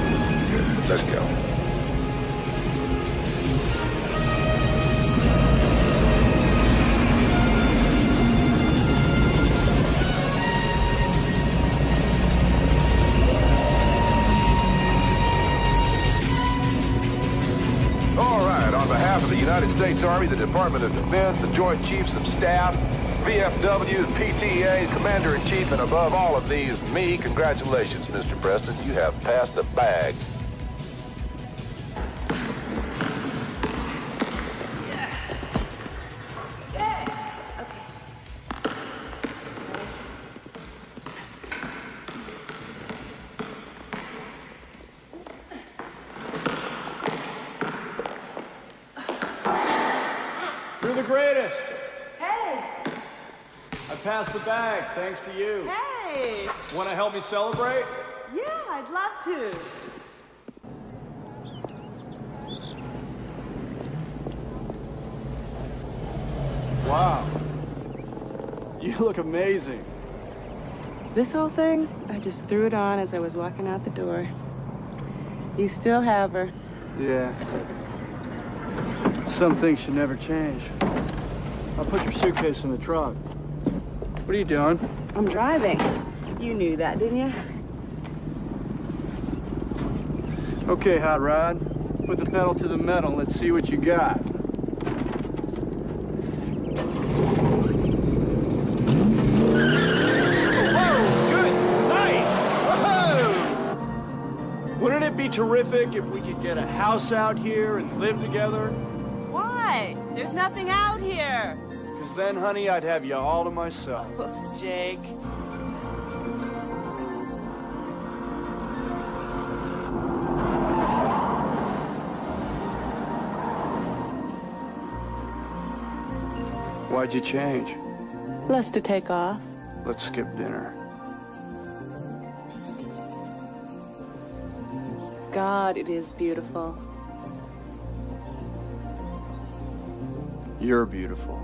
Good. Let's go. behalf of the United States Army, the Department of Defense, the Joint Chiefs of Staff, VFW, PTA, Commander-in-Chief, and above all of these, me, congratulations, Mr. Preston. You have passed the bag. You're the greatest. Hey! I passed the bag, thanks to you. Hey! Want to help me celebrate? Yeah, I'd love to. Wow. You look amazing. This whole thing, I just threw it on as I was walking out the door. You still have her. Yeah. Some things should never change. I'll put your suitcase in the trunk. What are you doing? I'm driving. You knew that, didn't you? Okay, Hot Rod. Put the pedal to the metal and let's see what you got. Wouldn't it be terrific if we could get a house out here and live together? Why? There's nothing out here. Because then, honey, I'd have you all to myself. Oh, Jake. Why'd you change? Less to take off. Let's skip dinner. God, it is beautiful. You're beautiful.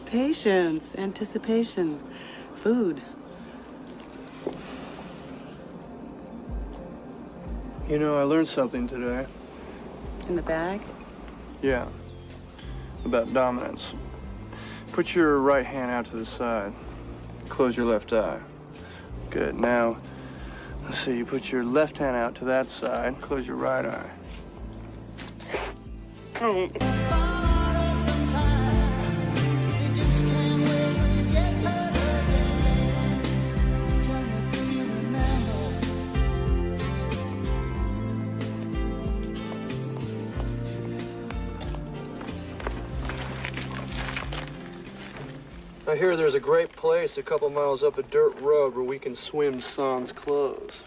Patience, anticipation, food. You know, I learned something today. In the bag? Yeah. About dominance. Put your right hand out to the side. Close your left eye. Good. Now, let's see. You put your left hand out to that side. Close your right eye. Oh. I hear there's a great place a couple miles up a dirt road where we can swim sans clothes.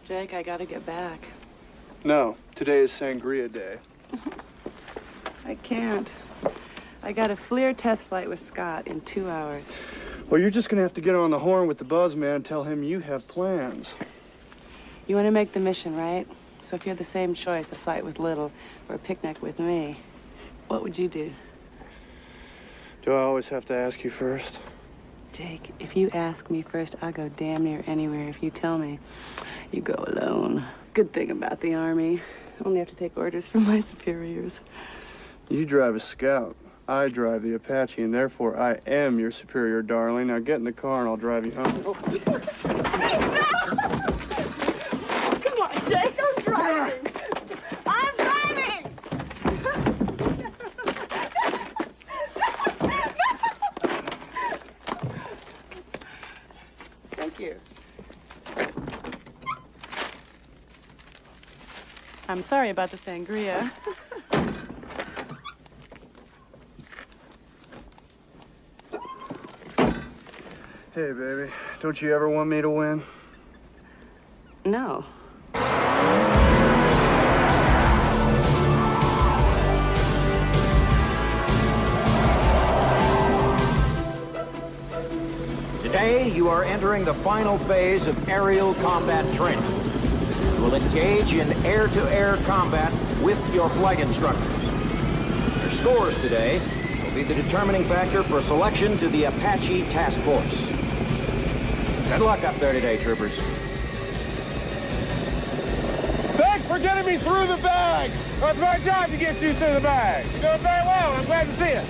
Jake, I gotta get back. No, today is Sangria Day. I can't. I got a FLIR test flight with Scott in 2 hours. Well, you're just gonna have to get on the horn with the buzzman and tell him you have plans. You want to make the mission, right? So if you had the same choice, a flight with Little or a picnic with me, what would you do? Do I always have to ask you first? Jake, if you ask me first, I'll go damn near anywhere. If you tell me, you go alone. Good thing about the Army. I only have to take orders from my superiors. You drive a Scout. I drive the Apache, and therefore I am your superior, darling. Now get in the car and I'll drive you home. Come on, Jake, I'm driving. I'm driving. Thank you. I'm sorry about the sangria. Hey, baby, don't you ever want me to win? No. Today, you are entering the final phase of aerial combat training. You will engage in air-to-air combat with your flight instructor. Your scores today will be the determining factor for selection to the Apache Task Force. Good luck up there today, troopers. Thanks for getting me through the bag. It's my job to get you through the bag. You're doing very well. I'm glad to see it.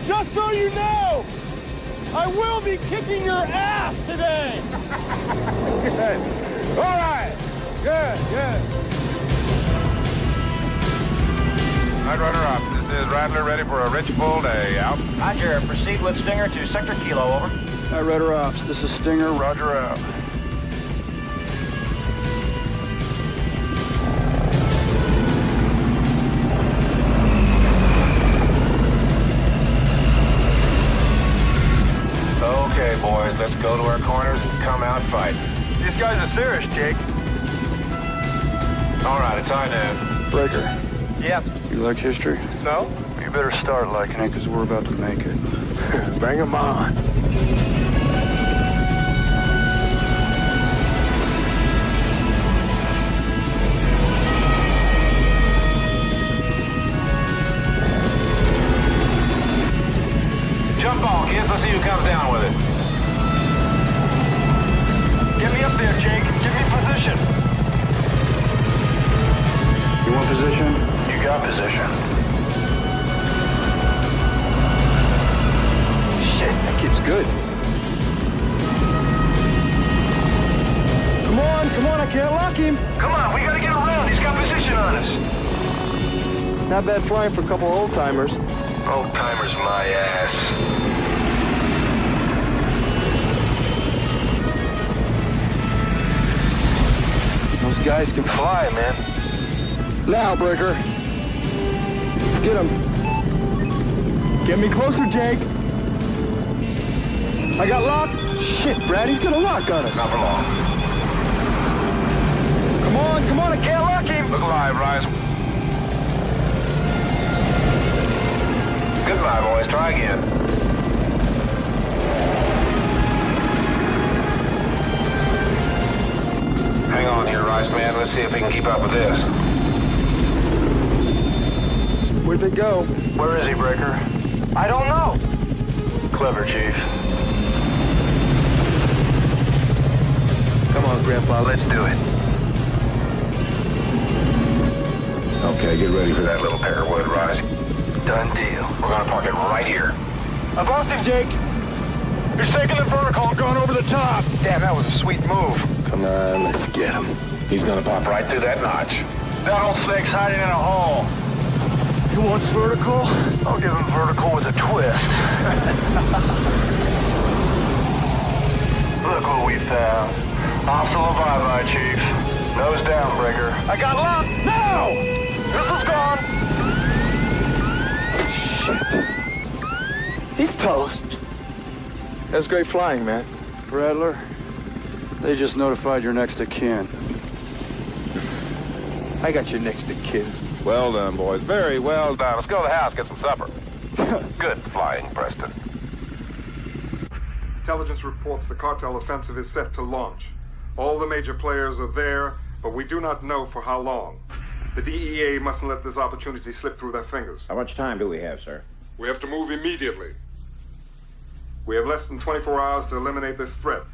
Just so you know, I will be kicking your ass today! Good. All right. Good. Night Runner up. This is Rattler ready for a rich full day. Out. Roger. Proceed with Stinger to Sector Kilo, over. Night Raider Ops, this is Stinger, roger out. Okay, boys, let's go to our corners and come out fighting. These guys are serious, Jake. All right, it's on in. Breaker, Yep. you like history? No? You better start liking it, because we're about to make it. Bring 'em on. Jump ball, kids. Let's see who comes down with it. Get me up there, Jake. Give me position. You want position? You got position. Shit, that kid's good. Come on, I can't lock him. Come on, we gotta get around. He's got position on us. Not bad flying for a couple old-timers. Old-timers, my ass. Those guys can fly, man. Now, Breaker. Let's get him. Get me closer, Jake. I got locked. Shit, Brad, he's gonna lock on us. Not for long. Come on, I can't lock him. Look alive, Rise. Goodbye, boys. Try again. Hang on here, Rice Man. Let's see if we can keep up with this. Where'd they go? Where is he, Breaker? I don't know. Clever, Chief. Come on, Grandpa, let's do it. Okay, get ready for that little pair of wood, Rice. Done deal. We're gonna park it right here. I've lost him, Jake. He's taking the vertical and going over the top. Damn, that was a sweet move. Come on, let's get him. He's gonna pop right through that notch. That old snake's hiding in a hole. He wants vertical? I'll give him vertical with a twist. Look what we found. Hostile bye-bye, Chief. Nose down, Breaker. I got locked. No! Missile's gone. Shit. He's toast. That's great flying, man. Rattler, they just notified your next of kin. I got your next to kin. Well done, boys. Very well done. Let's go to the house, get some supper. Good flying, Preston. Intelligence reports the cartel offensive is set to launch. All the major players are there, but we do not know for how long. The DEA mustn't let this opportunity slip through their fingers. How much time do we have, sir? We have to move immediately. We have less than 24 hours to eliminate this threat.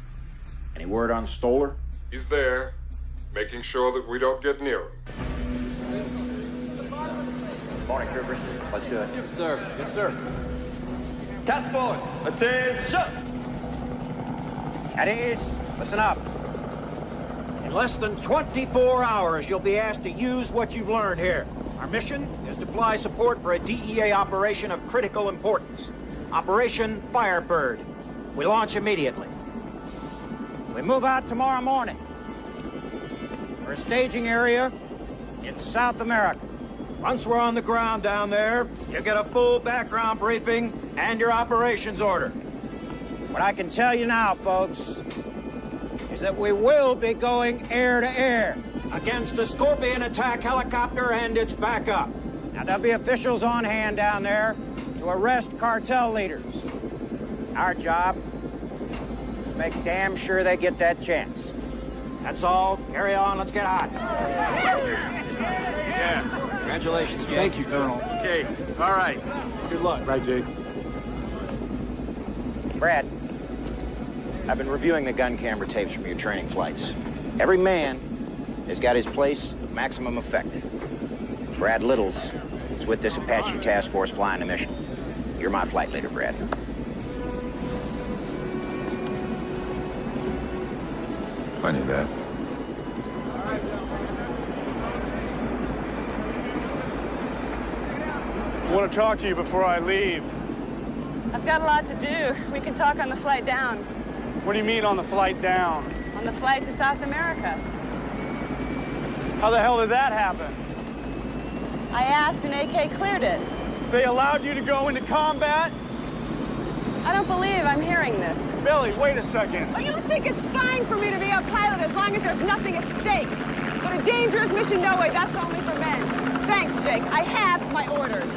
Any word on Stoller? He's there, making sure that we don't get near him. Morning, troopers. Let's do it. Yes, sir. Yes, sir. Task force, attention! At ease. Listen up. In less than 24 hours, you'll be asked to use what you've learned here. Our mission is to supply support for a DEA operation of critical importance. Operation Firebird. We launch immediately. We move out tomorrow morning for a staging area in South America. Once we're on the ground down there, you get a full background briefing and your operations order. What I can tell you now, folks, is that we will be going air to air against a Scorpion attack helicopter and its backup. Now, there'll be officials on hand down there to arrest cartel leaders. Our job is to make damn sure they get that chance. That's all. Carry on. Let's get hot. Yeah. Congratulations, Jake. Thank you, Colonel. Okay. All right. Good luck. Right, Jake. Brad, I've been reviewing the gun camera tapes from your training flights. Every man has got his place of maximum effect. Brad Littles is with this Apache task force flying the mission. You're my flight leader, Brad. I knew that. I want to talk to you before I leave. I've got a lot to do. We can talk on the flight down. What do you mean on the flight down? On the flight to South America. How the hell did that happen? I asked and AK cleared it. They allowed you to go into combat? I don't believe I'm hearing this. Billy, wait a second. Oh, you think it's fine for me to be a pilot as long as there's nothing at stake? But a dangerous mission, no way. That's only for men. Thanks, Jake. I have my orders.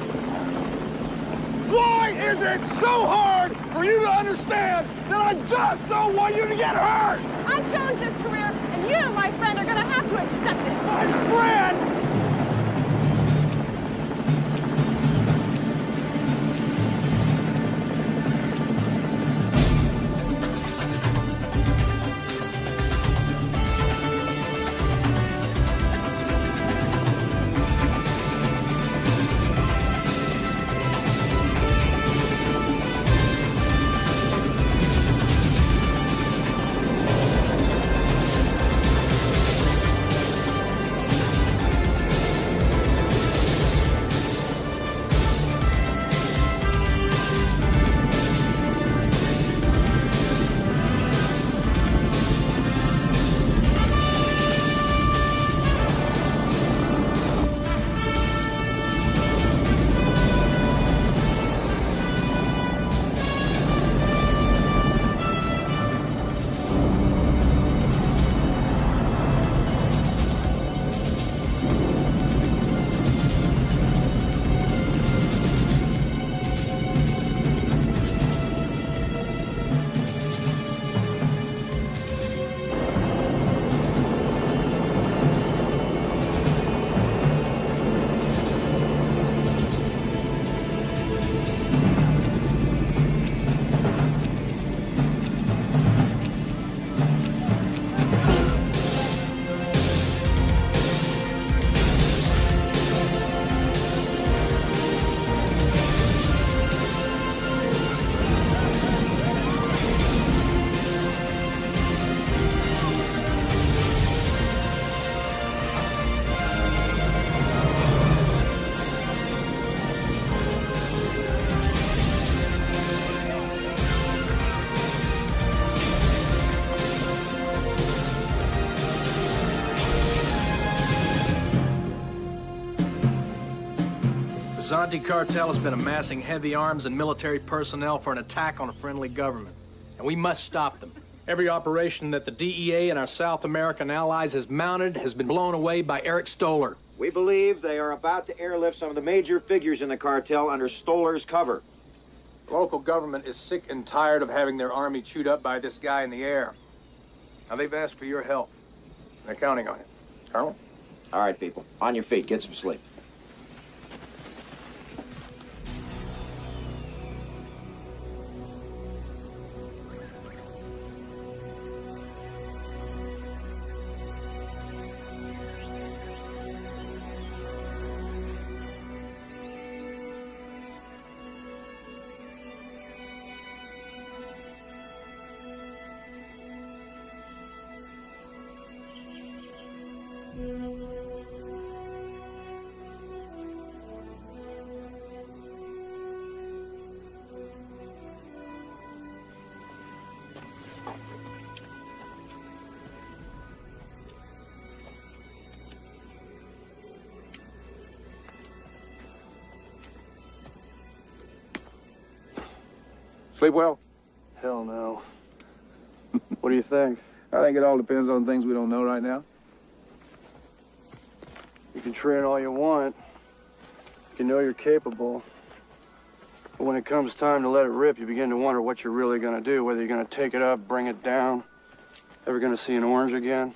Why is it so hard for you to understand that I just don't want you to get hurt? I chose this career, and you, my friend, are going to have to accept it. My friend? The Zonti cartel has been amassing heavy arms and military personnel for an attack on a friendly government, and we must stop them. Every operation that the DEA and our South American allies has mounted has been blown away by Eric Stoller. We believe they are about to airlift some of the major figures in the cartel under Stoller's cover. The local government is sick and tired of having their army chewed up by this guy in the air. Now, they've asked for your help. They're counting on it. Colonel? All right, people. On your feet. Get some sleep. Sleep well? Hell no. What do you think? I think it all depends on things we don't know right now. You can train all you want. You know you're capable. But when it comes time to let it rip, you begin to wonder what you're really gonna do, whether you're gonna take it up, bring it down, ever gonna see an orange again.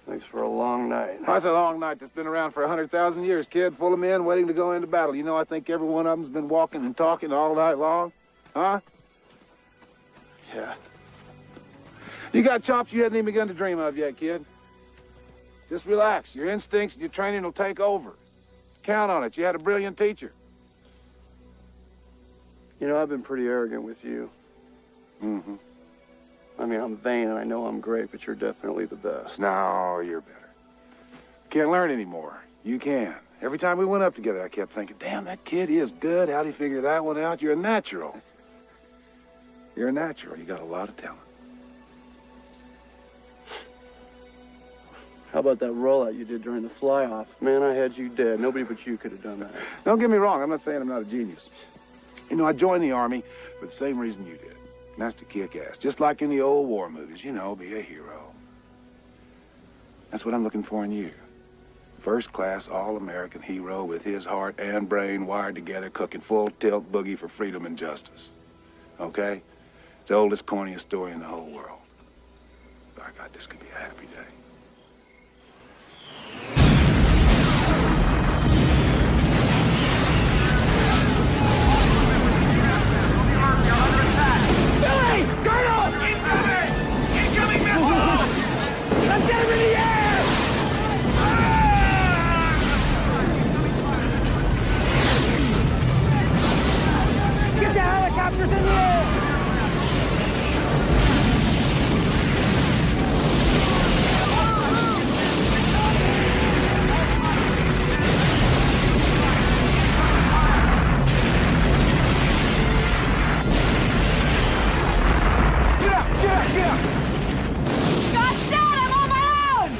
Makes for a long night. That's a long night that's been around for 100,000 years, kid, full of men waiting to go into battle. You know, I think every one of them's been walking and talking all night long. Huh? Yeah. You got chops you hadn't even begun to dream of yet, kid. Just relax. Your instincts and your training will take over. Count on it. You had a brilliant teacher. You know, I've been pretty arrogant with you. Mm-hmm. I I mean, I'm vain and I know I'm great, but you're definitely the best. No, you're better. Can't learn anymore. You can. Every time we went up together, I kept thinking, damn, that kid is good. How'd he figure that one out? You're a natural. You're a natural. You got a lot of talent. How about that rollout you did during the fly-off? Man, I had you dead. Nobody but you could have done that. Don't get me wrong. I'm not saying I'm not a genius. You know, I joined the Army for the same reason you did. And that's to kick ass. Just like in the old war movies, you know, be a hero. That's what I'm looking for in you. First-class, all-American hero with his heart and brain wired together, cooking full-tilt boogie for freedom and justice. Okay? It's the oldest, corniest story in the whole world. By God, this could be a happy day. Billy! Colonel! Incoming! Incoming missile! Let's get him in the air! Get the helicopters in the air! Get up! Shost's down! I'm on my own!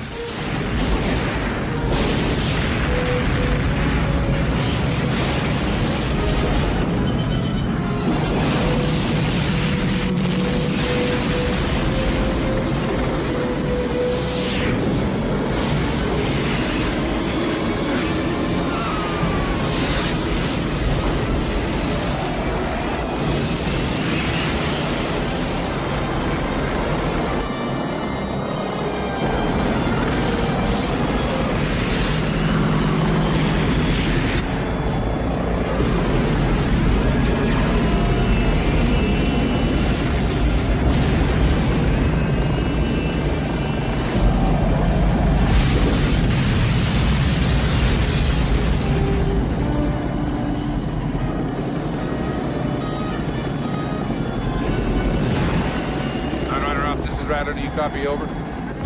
Rattler, do you copy over?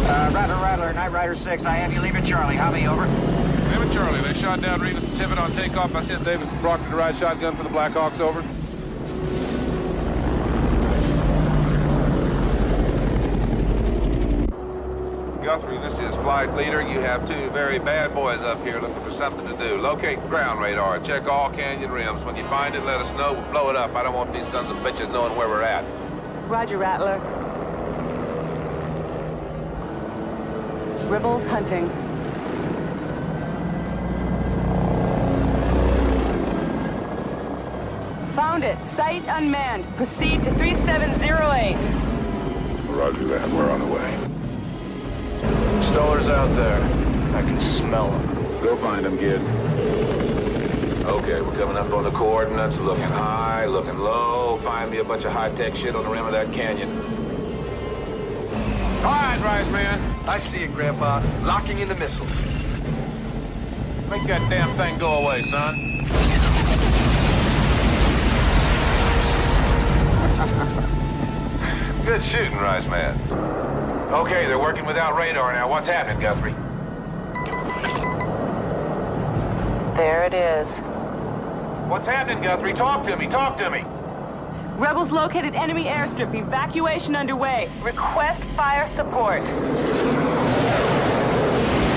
Rattler, Night Rider 6, I have you leave at Charlie. How me, over? Leave at Charlie. They shot down Revis and Tibbet on takeoff. I sent Davis and Proctor to ride shotgun for the Blackhawks, over. Guthrie, this is Flight Leader. You have two very bad boys up here looking for something to do. Locate ground radar. Check all canyon rims. When you find it, let us know. We'll blow it up. I don't want these sons of bitches knowing where we're at. Roger, Rattler. Rebels hunting. Found it. Site unmanned. Proceed to 3708. Roger that. We're on the way. Stoller's out there. I can smell him. Go find him, kid. Okay, we're coming up on the coordinates. Looking high, looking low. Find me a bunch of high-tech shit on the rim of that canyon. All right, Rice Man. I see it, Grandpa. Locking in the missiles. Make that damn thing go away, son. Good shooting, Rice Man. Okay, they're working without radar now. What's happening, Guthrie? There it is. What's happening, Guthrie? Talk to me. Talk to me. Rebels located enemy airstrip. Evacuation underway. Request fire support.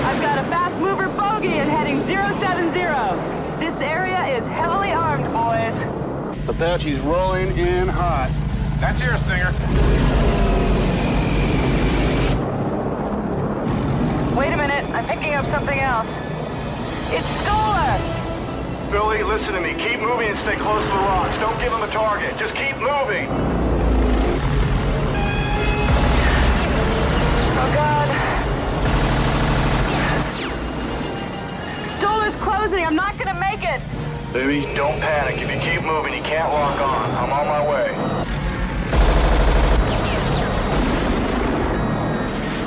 I've got a fast mover bogey in heading 070. This area is heavily armed, boys. Apache's rolling in hot. That's your Stinger. Wait a minute. I'm picking up something else. It's Stoller! Billy, listen to me. Keep moving and stay close to the rocks. Don't give them a target. Just keep moving. Oh, God. Stoller's closing. I'm not gonna make it. Baby, don't panic. If you keep moving, you can't lock on. I'm on my way.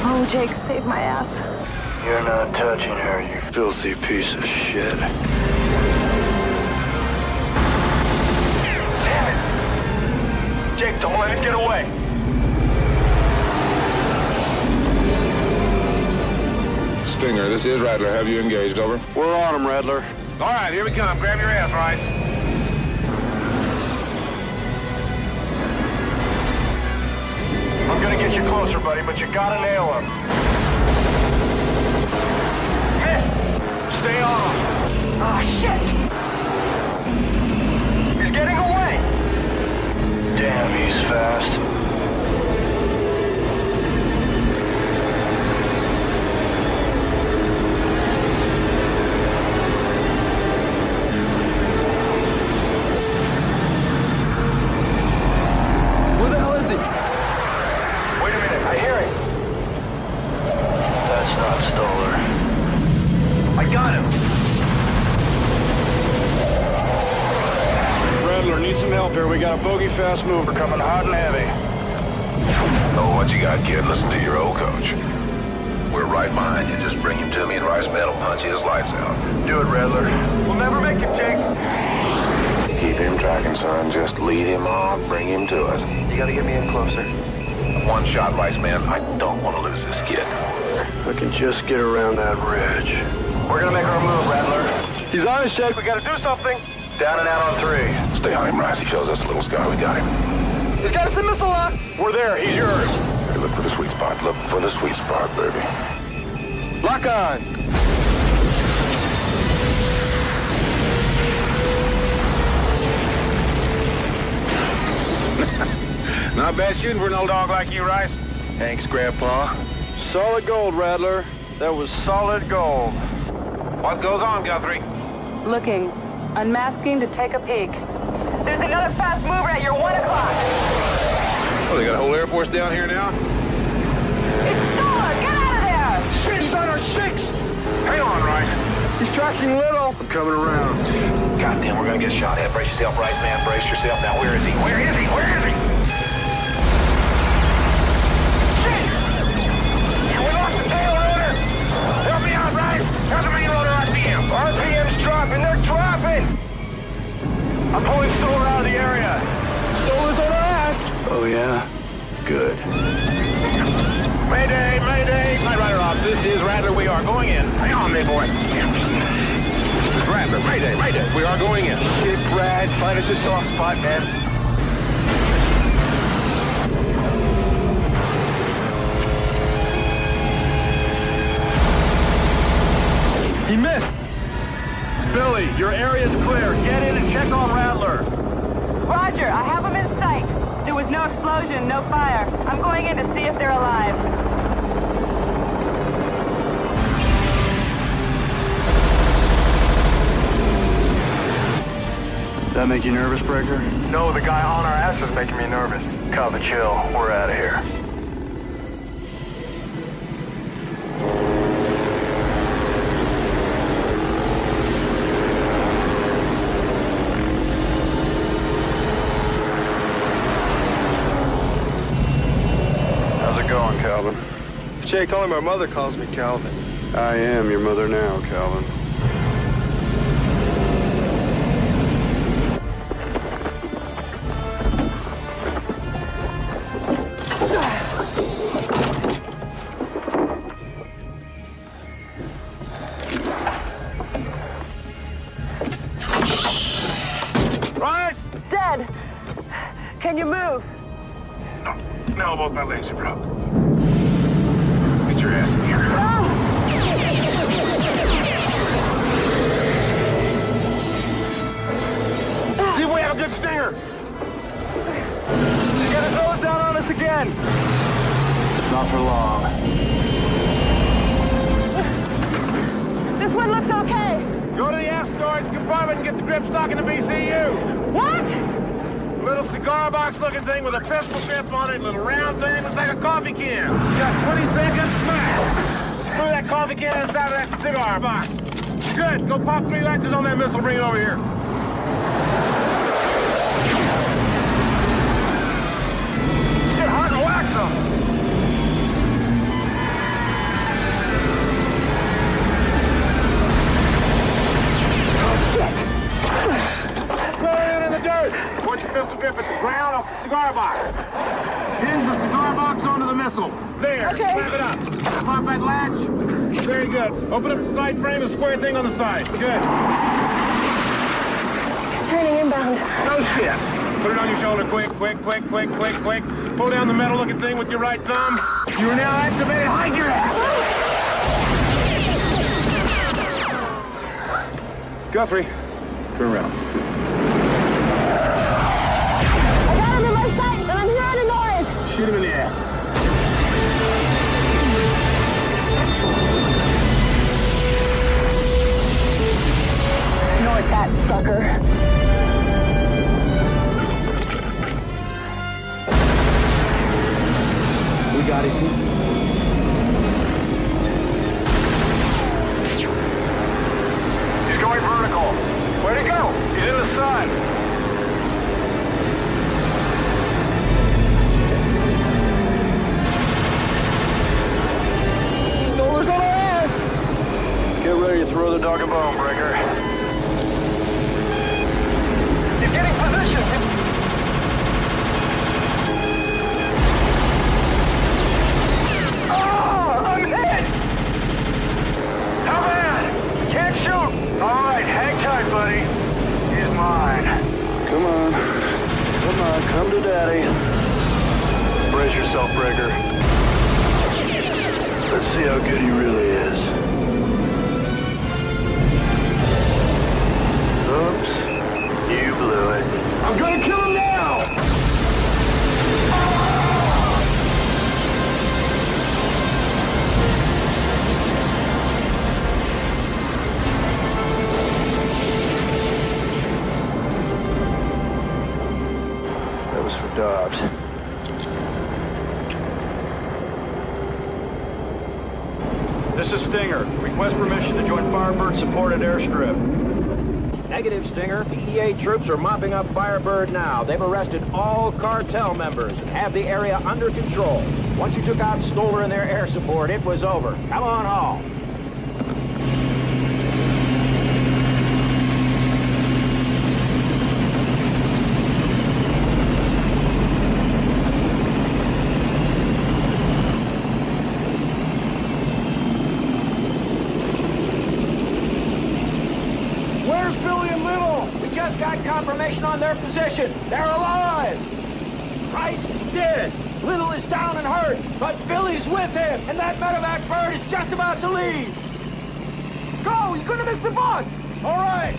Oh, Jake, save my ass. You're not touching her, you filthy piece of shit. Jake, don't let it get away. Stinger, this is Rattler. Have you engaged? Over. We're on him, Rattler. All right, here we come. Grab your ass, Rice. I'm gonna get you closer, buddy, but you gotta nail him. Miss! Stay on. Ah, shit! He's getting away! Damn, he's fast. Where the hell is he? Wait a minute, I hear him. That's not Stoller. I got him. Rattler, need some help here. We got a bogey fast mover coming hot and heavy. Oh, what you got, kid? Listen to your old coach. We're right behind you. Just bring him to me and Rice Man will punch his lights out. Do it, Rattler. We'll never make it, Jake. Keep him tracking, son. Just lead him on. Bring him to us. You gotta get me in closer. One shot, Rice Man. I don't want to lose this kid. I can just get around that ridge. We're gonna make our move, Rattler. He's on his Jake. We gotta do something. Down and out on 3. Stay on him, Rice. He shows us a little sky. We got him. He's got us a missile lock. We're there. He's yours. Hey, look for the sweet spot. Look for the sweet spot, baby. Lock on. Not bad shooting for an old dog like you, Rice. Thanks, Grandpa. Solid gold, Rattler. That was solid gold. What goes on, Guthrie? Looking. Unmasking to take a peek. There's another fast mover at your 1 o'clock. Oh, they got a whole Air Force down here now? It's Stoller! Get out of there! Shit, he's on our 6! Hang on, Rice. He's tracking little. I'm coming around. Goddamn, we're gonna get shot at. Brace yourself, Rice Man. Brace yourself. Now, where is he? Where is he? Where is he? Shit! We lost the tail rotor. Help me out, Rice. How's the main rotor RPM? RPM's dropping. They're dropping. I'm pulling Stoller out of the area. Stoller's on our ass. Oh, yeah? Good. Mayday, mayday. Night Rider Ops, this is Rattler. We are going in. Hang on, big boy. This is Rattler. Mayday, mayday. We are going in. Shit, Brad. Find us a soft spot, man. He missed. Billy, your area's clear. Get in and check on Rattler. Roger, I have them in sight. There was no explosion, no fire. I'm going in to see if they're alive. That make you nervous, Breaker? No, the guy on our ass is making me nervous. Cover, chill. We're out of here. How's it going, Calvin? Jake, only my mother calls me Calvin. I am your mother now, Calvin. Dead. Can you move? No, both my legs are broke. Get your ass in here. See if we have a good stinger. He's gonna throw us down on us again. Not for long. This one looks okay. Go to the aft storage compartment and get the grip stock in the BCU. What? Little cigar box looking thing with a pistol grip on it, little round thing, looks like a coffee can. You got 20 seconds, smash. Screw that coffee can inside of that cigar box. Good, go pop 3 latches on that missile, bring it over here. Get hot and wax them. Throw it in the dirt. Point your pistol grip at the ground off the cigar box. Hinge the cigar box onto the missile. There, Okay. slap it up. Pop that latch. Very good. Open up the side frame and square thing on the side. Good. Turning inbound. No shit. Put it on your shoulder quick, quick, quick, quick, quick, quick. Pull down the metal-looking thing with your right thumb. You are now activated. Hide your ass. Guthrie, turn around. I got him in my sight, and I'm hearing a noise. Shoot him in the ass. Snort that sucker. We got it. He's going vertical. Where'd he go? He's in the sun. Stolar's on our ass! Get ready to throw the dog a bone, Breaker. He's getting position. I'm hit! How bad? Can't shoot! All right, hang tight, buddy. He's mine. Come on. Come on, come to daddy. Brace yourself, Breaker. Let's see how good he really is. Oops. You blew it. I'm gonna kill him now! That was for Dobbs. This is Stinger. Request permission to join Firebird supported airstrip. Negative, Stinger. PEA troops are mopping up Firebird now. They've arrested all cartel members and have the area under control. Once you took out Stolar and their air support, it was over. Come on home. Where's Billy and Little? We just got confirmation on their position. They're alive. Price is dead. Little is down and hurt, but Billy's with him, and that medevac bird is just about to leave. Go! You're gonna miss the bus! All right!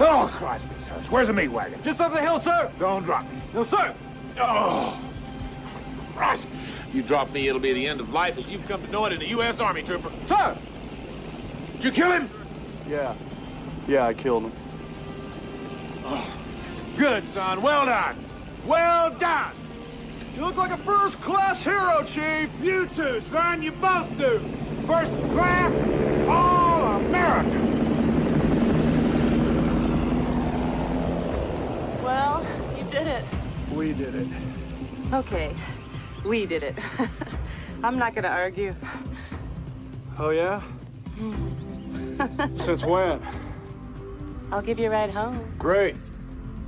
Oh, Christ, where's the meat wagon? Just up the hill, sir! Don't drop me. No, sir! Oh, Christ. You drop me, it'll be the end of life as you've come to know it in the U.S. Army, trooper. Sir! Did you kill him? Yeah. Yeah, I killed him. Oh, good, son. Well done. Well done. You look like a first-class hero, Chief! You too, son. You both do. First class, all American. Well, you did it. We did it. Okay, we did it. I'm not gonna argue. Oh, yeah? Since when? I'll give you a ride home. Great.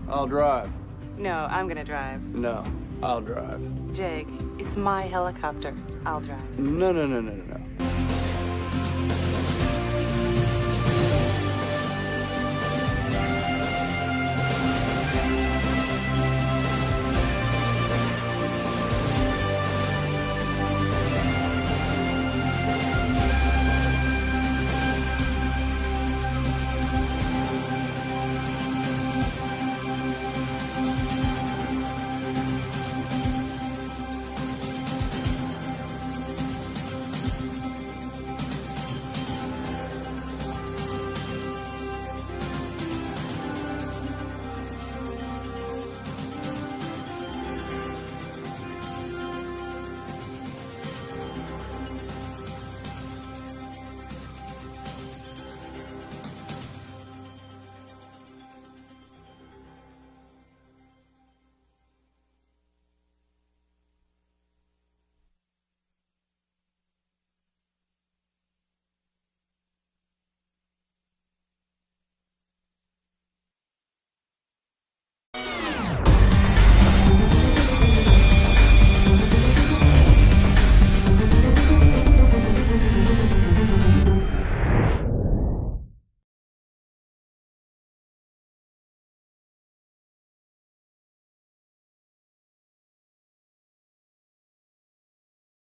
I'll drive. No, I'm gonna drive. No. I'll drive. Jake, it's my helicopter. I'll drive. No.